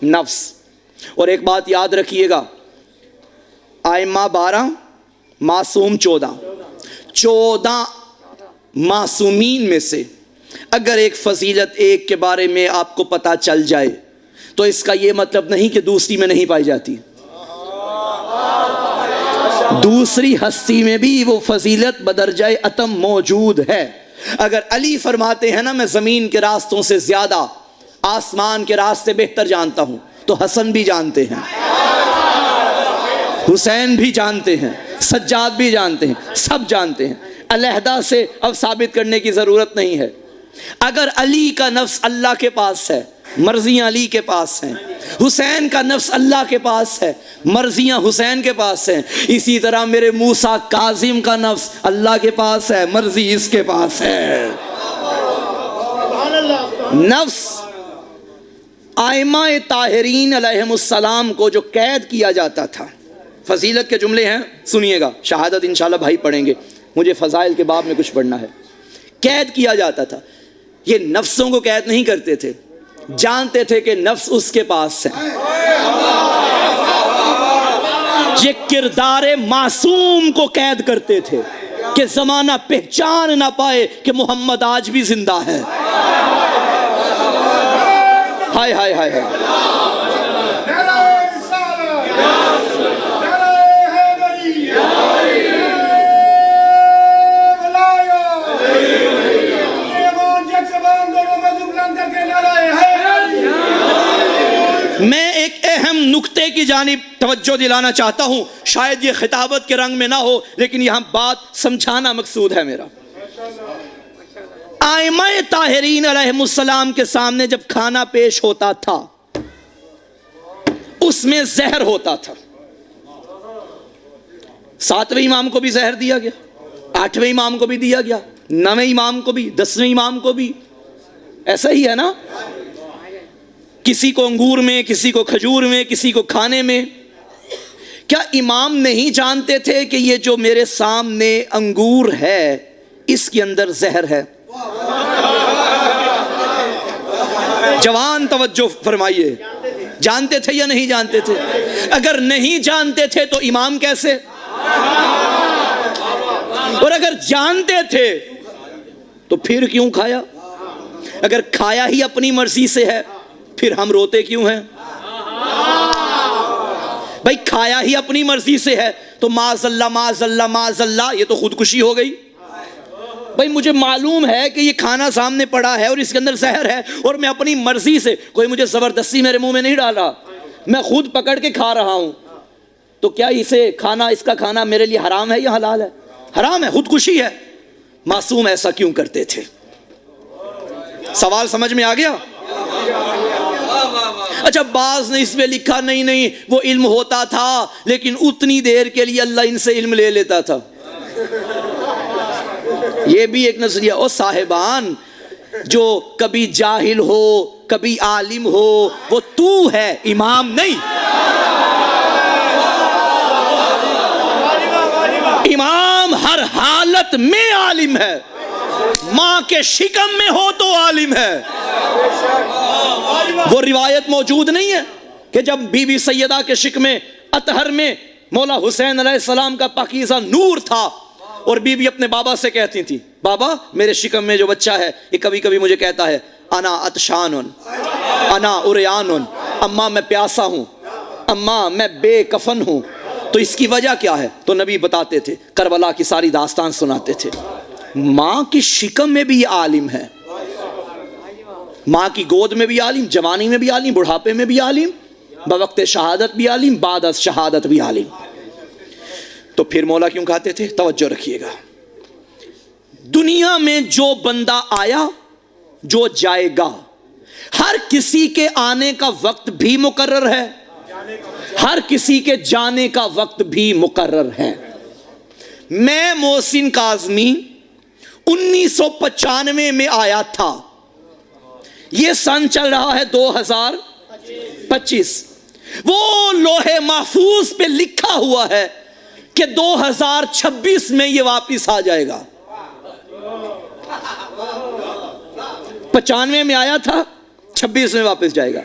नफ्स। और एक बात याद रखिएगा, आइमा 12, मासूम 14 मासूमीन में से अगर एक फजीलत एक के बारे में आपको पता चल जाए तो इसका यह मतलब नहीं कि दूसरी में नहीं पाई जाती। दूसरी हस्ती में भी वो फजीलत बदरजाए अतम मौजूद है। अगर अली फरमाते हैं ना, मैं जमीन के रास्तों से ज्यादा आसमान के रास्ते बेहतर जानता हूं, तो हसन भी जानते हैं, हुसैन भी जानते हैं, सज्जाद भी जानते हैं, सब जानते हैं। अलहदा से अब साबित करने की जरूरत नहीं है। अगर अली का नफ्स अल्लाह के पास है, मर्जियां अली के पास हैं, हुसैन का नफ्स अल्लाह के पास है, मर्जियां हुसैन के पास हैं, इसी तरह मेरे मूसा काजिम का नफ्स अल्लाह के पास है, मर्जी इसके पास है। नफ्स आइमा ताहिरीन अलैहिमुस्सलाम को जो कैद किया जाता था, फजीलत के जुमले हैं, सुनिएगा, शहादत इंशाल्लाह भाई पढ़ेंगे, मुझे फजाइल के बाब में कुछ पढ़ना है। कैद किया जाता था, ये नफ्सों को कैद नहीं करते थे, जानते थे कि नफ्स उसके पास है। ये किरदारे मासूम को कैद करते थे कि जमाना पहचान ना पाए कि मोहम्मद आज भी जिंदा है। हाय हाय हाय हाय। मैं एक अहम नुक्ते की जानिब तवज्जो दिलाना चाहता हूं, शायद ये खिताबत के रंग में ना हो, लेकिन यहां बात समझाना मकसूद है मेरा। आइमा ताहिरीन अलैहिमुस्सलाम के सामने जब खाना पेश होता था, उसमें जहर होता था। 7वें इमाम को भी जहर दिया गया, 8वें इमाम को भी दिया गया, 9वें इमाम को भी, 10वें इमाम को भी, ऐसा ही है ना। किसी को अंगूर में, किसी को खजूर में, किसी को खाने में। क्या इमाम नहीं जानते थे कि ये जो मेरे सामने अंगूर है इसके अंदर जहर है? जवान तवज्जो फरमाइए, जानते थे या नहीं जानते थे? अगर नहीं जानते थे तो इमाम कैसे? और अगर जानते थे तो फिर क्यों खाया? अगर खाया ही अपनी मर्जी से है फिर हम रोते क्यों हैं? भाई खाया ही अपनी मर्जी से है तो माज़ल्ला माज़ल्ला माज़ल्ला, ये तो खुदकुशी हो गई। भाई मुझे मालूम है कि ये खाना सामने पड़ा है और इसके अंदर जहर है और मैं अपनी मर्जी से, कोई मुझे जबरदस्ती मेरे मुंह में नहीं डाल रहा, मैं खुद पकड़ के खा रहा हूं, तो क्या इसे खाना, इसका खाना मेरे लिए हराम है या हलाल है? हराम है, खुदकुशी है। मासूम ऐसा क्यों करते थे? सवाल समझ में आ गया? अच्छा, बाज ने इसमें लिखा नहीं नहीं वो इल्म होता था लेकिन उतनी देर के लिए अल्लाह इनसे इल्म ले लेता था। ये भी एक नजरिया। ओ साहिबान, जो कभी जाहिल हो कभी आलिम हो वो तू है, इमाम नहीं। इमाम हर हालत में आलिम है, मां के शिकम में हो तो आलिम है। वो रिवायत मौजूद नहीं है कि जब बीबी सैयदा के शिकमे अतहर में मौला हुसैन अलैहिस्सलाम का पाकीज़ा नूर था और बीबी अपने बाबा से कहती थी, बाबा मेरे शिकम में जो बच्चा है ये कभी कभी मुझे कहता है अना अतशानुन अना उरयानुन, अम्मा मैं प्यासा हूं, अम्मा मैं बेकफन हूं, तो इसकी वजह क्या है? तो नबी बताते थे, करबला की सारी दास्तान सुनाते थे। मां की शिकम में भी आलिम है, मां की गोद में भी आलिम, जवानी में भी आलिम, बुढ़ापे में भी आलिम, बवक्त शहादत भी आलिम, बाद शहादत भी आलिम। तो फिर मौला क्यों कहते थे? तवज्जो रखिएगा। दुनिया में जो बंदा आया, जो जाएगा, हर किसी के आने का वक्त भी मुकर्रर है, हर किसी के जाने का वक्त भी मुकर्रर है। मैं मोहसिन काज़मी 1995 में आया था, यह सन चल रहा है 2025। वो लोहे महफूज पे लिखा हुआ है कि 2026 में ये वापिस आ जाएगा। 95 में आया था, 26 में वापस जाएगा।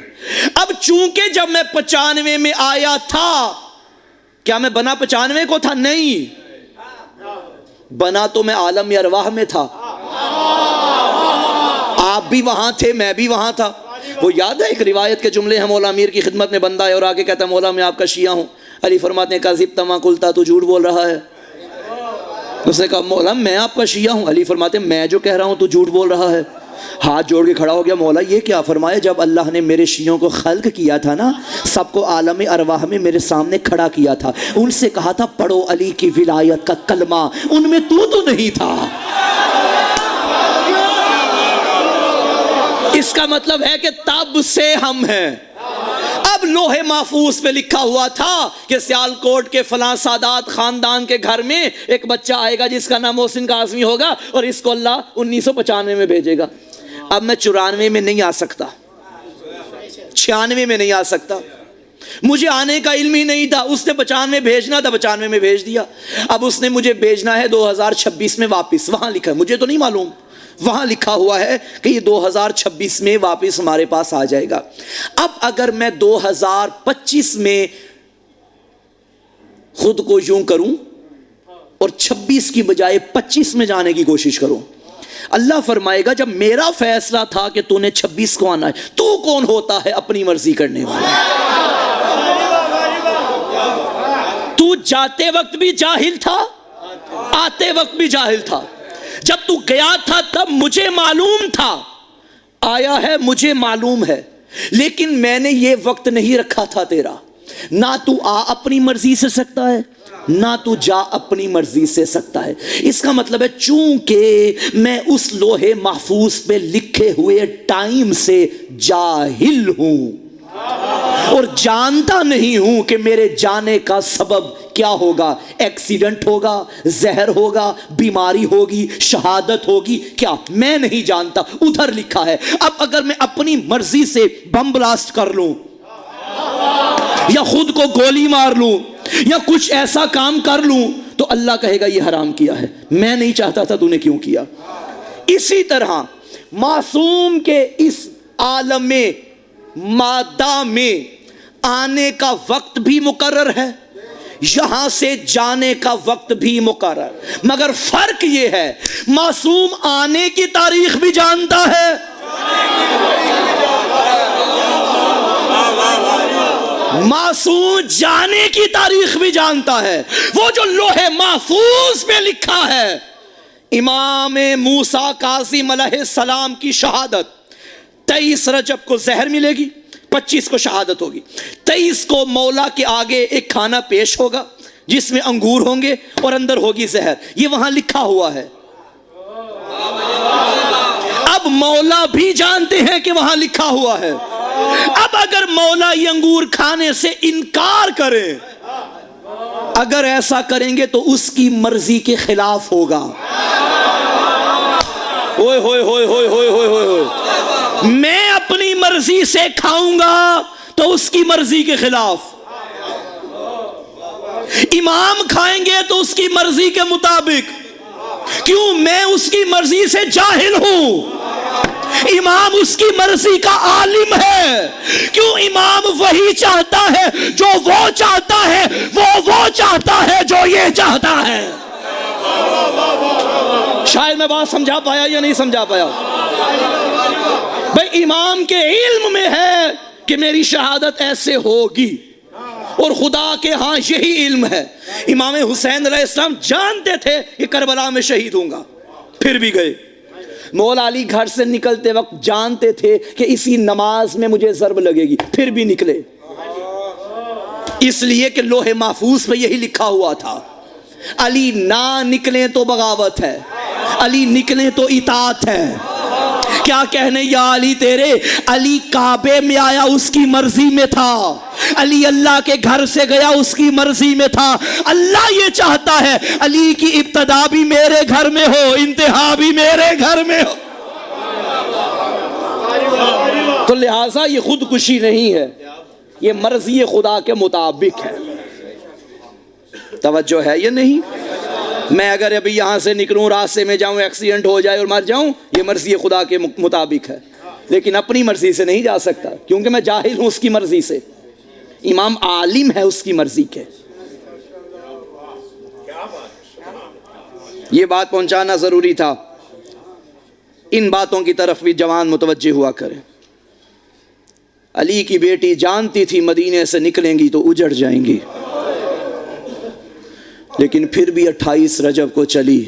अब चूंकि जब मैं 95 में आया था, क्या मैं बना 95 को था? नहीं, बना तो मैं आलम अरवाह में था। आप भी वहां थे, मैं भी वहां था। वो याद है एक रिवायत के जुमले हैं, मौला अमीर की खिदमत में बंदा है और आगे कहता है मौला मैं आपका शिया हूं। अली फरमाते हैं काज़िब तमा कुलता, तू झूठ बोल रहा है। उसने कहा मौला मैं आपका शिया हूं। अली फरमाते हैं मैं जो कह रहा हूं तू झूठ बोल रहा है। हाथ जोड़ के खड़ा हो गया, मौला ये क्या? फरमाया जब अल्लाह ने मेरे शियों को खल्क किया था ना, सबको आलम अरवाह में मेरे सामने खड़ा किया था, उनसे कहा था पढ़ो अली की विलायत का कलमा, उनमें तू तो नहीं था। इसका मतलब है कि तब से हम हैं। अब लोहे महफूज पे लिखा हुआ था कि सियालकोट के फलां सादात खानदान के घर में एक बच्चा आएगा जिसका नाम मोहसिन काज़मी होगा और इसको अल्लाह 1995 में भेजेगा। अब मैं 94 में नहीं आ सकता, 96 में नहीं आ सकता, मुझे आने का इल्म ही नहीं था। उसने 95 भेजना था, 95 में भेज दिया। अब उसने मुझे भेजना है 2026 में वापस, वहां लिखा है, मुझे तो नहीं मालूम, वहां लिखा हुआ है कि ये 2026 में वापस हमारे पास आ जाएगा। अब अगर मैं 2025 में खुद को यूं करूं और 26 की बजाय 25 में जाने की कोशिश करूं, अल्लाह फरमाएगा जब मेरा फैसला था कि तूने 26 को आना है, तू कौन होता है अपनी मर्जी करने वाला? तू जाते वक्त भी जाहिल था, आते वक्त भी जाहिल था। जब तू गया था तब मुझे मालूम था, आया है मुझे मालूम है, लेकिन मैंने ये वक्त नहीं रखा था तेरा। ना तू आ अपनी मर्जी से सकता है, ना तू जा अपनी मर्जी से सकता है। इसका मतलब है चूंकि मैं उस लोहे महफूज पे लिखे हुए टाइम से जाहिल हूं और जानता नहीं हूं कि मेरे जाने का सबब क्या होगा। एक्सीडेंट होगा, जहर होगा, बीमारी होगी, शहादत होगी, क्या मैं नहीं जानता, उधर लिखा है। अब अगर मैं अपनी मर्जी से बम ब्लास्ट कर लूं या खुद को गोली मार लूं या कुछ ऐसा काम कर लूं तो अल्लाह कहेगा ये हराम किया है, मैं नहीं चाहता था, तूने क्यों किया। इसी तरह मासूम के इस आलम में मादा में आने का वक्त भी मुकर्रर है, यहां से जाने का वक्त भी मुकर्रर, मगर फर्क यह है मासूम आने की तारीख भी जानता है, मासूम जाने की तारीख भी जानता है। वो जो लोहे महफूज पे लिखा है, इमाम मूसा काज़िम अलैहिस्सलाम की शहादत 23 रजब को जहर मिलेगी, 25 को शहादत होगी, 23 को मौला के आगे एक खाना पेश होगा जिसमें अंगूर होंगे और अंदर होगी जहर, ये वहां लिखा हुआ है। अब मौला भी जानते हैं कि वहां लिखा हुआ है। अब अगर मौला ये अंगूर खाने से इनकार करे, अगर ऐसा करेंगे तो उसकी मर्जी के खिलाफ होगा। ओए होए होए होए होए होए होए, मैं अपनी मर्जी से खाऊंगा तो उसकी मर्जी के खिलाफ, इमाम खाएंगे तो उसकी मर्जी के मुताबिक। क्यों? मैं उसकी मर्जी से जाहिल हूं, इमाम उसकी मर्जी का आलिम है। क्यों? इमाम वही चाहता है जो वो चाहता है, वो चाहता है जो ये चाहता है। शायद मैं बात समझा पाया या नहीं समझा पाया? भाई इमाम के इल्म में है कि मेरी शहादत ऐसे होगी और खुदा के हां यही इल्म है। इमाम हुसैन अलैहिस्सलाम जानते थे कि करबला में शहीद होऊंगा, फिर भी गए। मौला अली घर से निकलते वक्त जानते थे कि इसी नमाज में मुझे ज़र्ब लगेगी, फिर भी निकले, इसलिए कि लोहे महफूज पे यही लिखा हुआ था। अली ना निकले तो बगावत है, अली निकले तो इताअत है। क्या कहने या अली तेरे, अली काबे में आया उसकी मर्जी में था, अली अल्लाह के घर से गया उसकी मर्जी में था। अल्लाह ये चाहता है अली की इब्तदा भी मेरे घर में हो, इंतहा भी मेरे घर में हो। तो लिहाजा ये खुदकुशी नहीं है, ये मर्जी खुदा के मुताबिक है। तवज्जो है या नहीं? मैं अगर अभी यहाँ से निकलूँ, रास्ते में जाऊँ, एक्सीडेंट हो जाए और मर जाऊँ, ये मर्जी खुदा के मुताबिक है, लेकिन अपनी मर्जी से नहीं जा सकता, क्योंकि मैं जाहिल हूँ उसकी मर्जी से। इमाम आलिम है उसकी मर्जी के। ये बात पहुंचाना जरूरी था। इन बातों की तरफ भी जवान मुतवज्जे हुआ करें। अली की बेटी जानती थी मदीने से निकलेंगी तो उजड़ जाएंगी, लेकिन फिर भी 28 रजब को चली।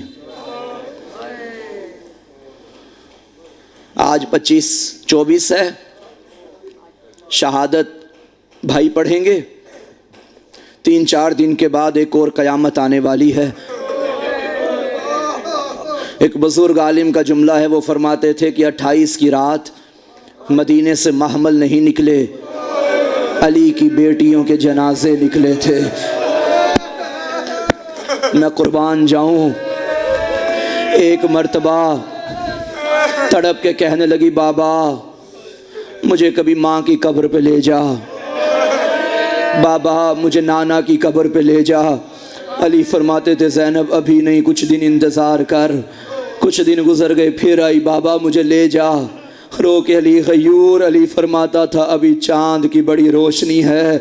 आज 25-24 है, शहादत भाई पढ़ेंगे। 3-4 दिन के बाद एक और क़यामत आने वाली है। एक बुजुर्ग आलिम का जुमला है, वो फरमाते थे कि 28 की रात मदीने से महमल नहीं निकले, अली की बेटियों के जनाजे निकले थे। मैं कुर्बान जाऊं, एक मर्तबा तड़प के कहने लगी, बाबा मुझे कभी माँ की कब्र पे ले जा, बाबा मुझे नाना की कब्र पे ले जा। अली फरमाते थे, ज़ैनब अभी नहीं, कुछ दिन इंतज़ार कर। कुछ दिन गुजर गए, फिर आई, बाबा मुझे ले जा। रो के अली गयूर। अली फरमाता था, अभी चांद की बड़ी रोशनी है,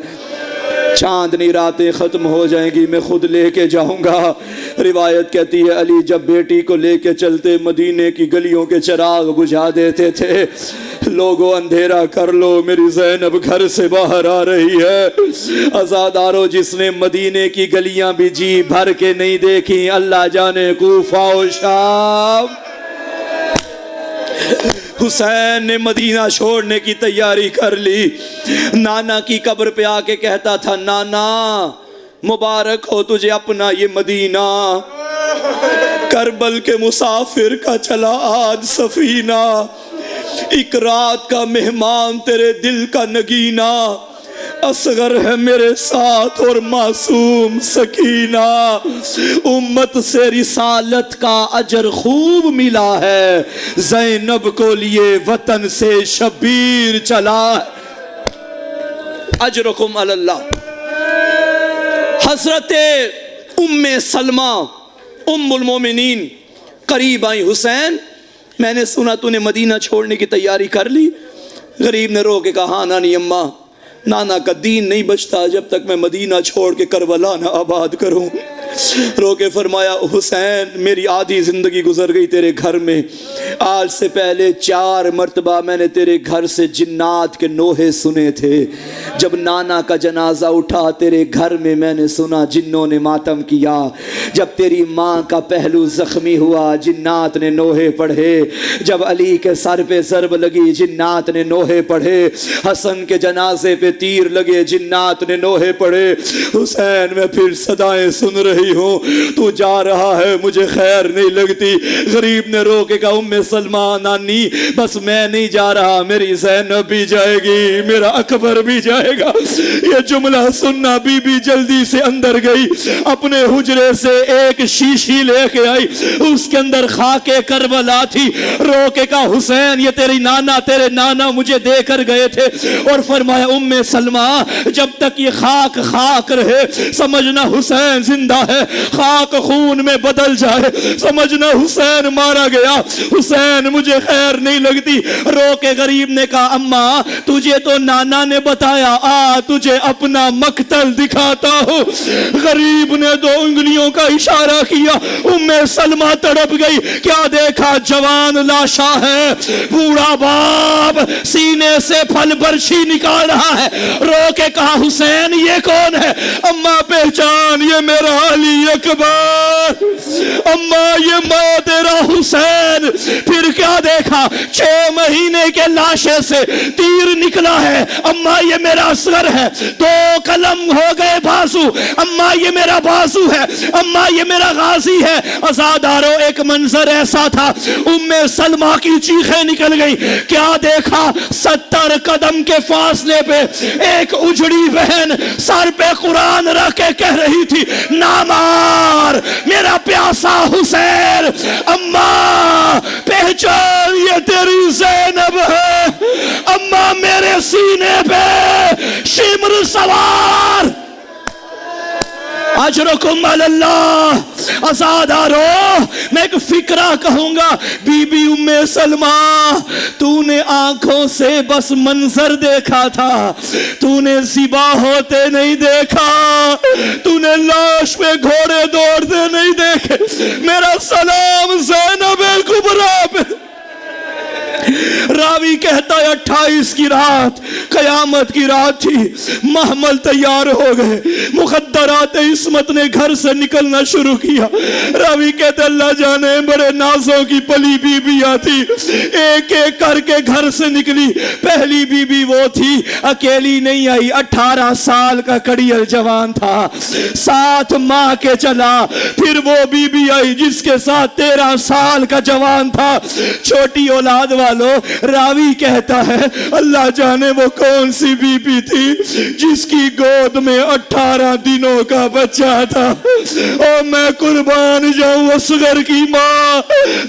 चांदनी रातें ख़त्म हो जाएंगी, मैं खुद लेके जाऊंगा। रिवायत कहती है, अली जब बेटी को लेके चलते मदीने की गलियों के चिराग बुझा देते थे। लोगों अंधेरा कर लो, मेरी ज़ैनब घर से बाहर आ रही है। आज़ादारों, जिसने मदीने की गलियां भी जी भर के नहीं देखी, अल्लाह जाने कूफा और शाम। हुसैन ने मदीना छोड़ने की तैयारी कर ली। नाना की कब्र पे आके कहता था, नाना मुबारक हो तुझे अपना ये मदीना, करबल के मुसाफिर का चला आज सफीना, एक रात का मेहमान तेरे दिल का नगीना, असगर है मेरे साथ और मासूम सकीना, उम्मत से रिसालत का अजर खूब मिला है, ज़ैनब को लिए वतन से शबीर चला, अजरुकुम अल्लाह। हज़रते उम्मे सलमा उम्मुल मोमिनीन करीब आई, हुसैन मैंने सुना तूने मदीना छोड़ने की तैयारी कर ली। गरीब ने रो के कहा, हाँ नानी अम्मा, नाना का दीन नहीं बचता जब तक मैं मदीना छोड़ के करबला ना आबाद करूं। रो के फरमाया, हुसैन मेरी आधी ज़िंदगी गुजर गई तेरे घर में, आज से पहले 4 मरतबा मैंने तेरे घर से जिन्नात के नोहे सुने थे। जब नाना का जनाजा उठा तेरे घर में मैंने सुना जिन्नों ने मातम किया। जब तेरी माँ का पहलू ज़ख्मी हुआ जिन्नात ने नोहे पढ़े। जब अली के सर पे ज़रब लगी जिन्नात ने नोहे पढ़े। हसन के जनाजे पे तीर लगे जिन्नात ने नोहे पढ़े। हुसैन मैं फिर सदाएं सुन रही हूँ, तू जा रहा है मुझे खैर नहीं लगती। गरीब ने रो के कहा, उम्मे सलमा नानी बस मैं नहीं जा रहा, मेरी ज़ैनब भी जाएगी, मेरा अकबर भी जाएगा। ये जुमला सुनना बीबी जल्दी से अंदर गई, अपने हुजरे से एक शीशी लेके आई, उसके अंदर खाके करबला थी। रो के कहा, हुसैन ये तेरे नाना मुझे देकर गए थे और फरमाया, उम्मे सलमा जब तक ये खाक खाक रहे समझना हुसैन जिंदा है, खाक खून में बदल जाए समझना हुसैन मारा गया। हुसैन मुझे खैर नहीं लगती। रो के गरीब ने कहा, अम्मा तुझे तो नाना ने बताया, आ तुझे अपना मकतल दिखाता हूँ। गरीब ने 2 उंगलियों का इशारा किया। उम्मे सलमा तड़प गई। क्या देखा, जवान लाशा है, बूढ़ा बाप सीने से फल बर्छी निकाल रहा है। रो के कहा, हुसैन ये कौन है? अम्मा पहचान, ये मेरा अली अकबर, अम्मा ये मैं तेरा हुसैन। फिर क्या देखा, 6 महीने के लाशे से तीर निकला है। अम्मा ये मेरा असगर है। 2 कलम हो गए बाजू, अम्मा ये मेरा बाजू है, अम्मा ये मेरा गाजी है। आज़ादारों एक मंजर ऐसा था, उम्मे सलमा की चीखें निकल गई। क्या देखा, 70 कदम के फासले पे एक उजड़ी बहन सर पे कुरान रख के कह रही थी, ना मार मेरा प्यासा हुसैन। अम्मा पहचान, ये तेरी ज़ैनब है। अम्मा मेरे सीने पे शिमर सवार। अजरुकुम अल्लाह। अज़ादारो, मैं एक फिक्रा कहूंगा। बीबी उम्मे सलमा, तूने आंखों से बस मंजर देखा था, तूने ज़िबा होते नहीं देखा, तूने लाश पे घोड़े दौड़ते नहीं देखे। मेरा सलाम ज़ैनब कुबरा पे। रावी कहता है 28 की रात कयामत की रात थी, महमल तैयार हो गए, मुकद्दरात इस्मत ने घर से निकलना शुरू किया। रावी कहते अल्लाह जाने बड़े नाजों की पली बीबियां थी, एक एक करके घर से निकली। पहली बीबी वो थी, अकेली नहीं आई, 18 साल का कड़ियल जवान था, साथ माँ के चला। फिर वो बीबी आई जिसके साथ 13 साल का जवान था, छोटी औलाद वालों। रावी कहता है अल्लाह जाने वो कौन सी बीबी थी जिसकी गोद में 18 दिनों का बच्चा था। और मैं कुर्बान जाऊं, असगर की माँ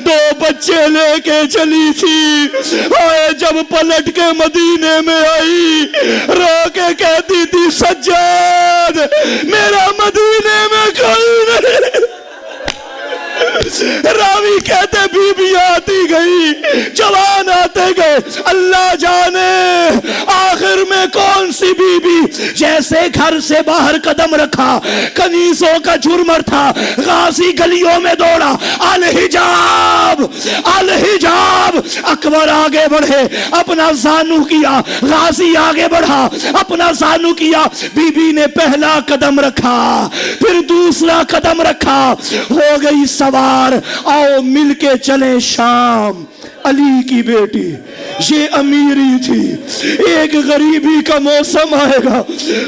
2 बच्चे लेके चली थी, और जब पलट के मदीने में आई रो के कहती थी सज्जाद मेरा मदीने में कोई नहीं। रावी कहते बीबी आती गई, जवान आते गए, अल्लाह जाने आखिर में कौन सी बीबी जैसे घर से बाहर कदम रखा कनीसों का झुरमर था, गाजी गलियों में दौड़ा, अल हिजाब अल हिजाब। अकबर आगे बढ़े, अपना जानू किया, गाजी आगे बढ़ा, अपना जानू किया। बीबी ने पहला कदम रखा, फिर दूसरा कदम रखा, हो गई सवार, आओ मिलके चले शाम। अली की बेटी ये अमीरी थी, एक गरीबी का मौसम आएगा।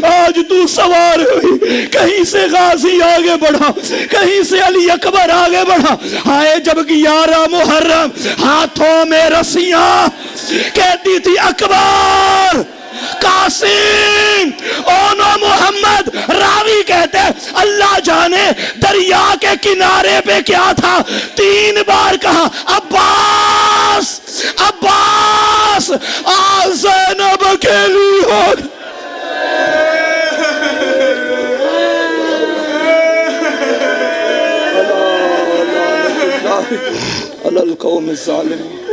आज तू सवार हुई, कहीं से गाजी आगे बढ़ा, कहीं से अली अकबर आगे बढ़ा। हाय जब 11 मुहर्रम, हाथों में रस्सियां, कहती थी अकबर कासिम ओनो मोहम्मद। रावी कहते अल्लाह जाने दरिया के किनारे पे क्या था, 3 बार कहा अब्बास अब्बास। आज ज़ैनब अकेली हो अलल कौम ज़ालिम।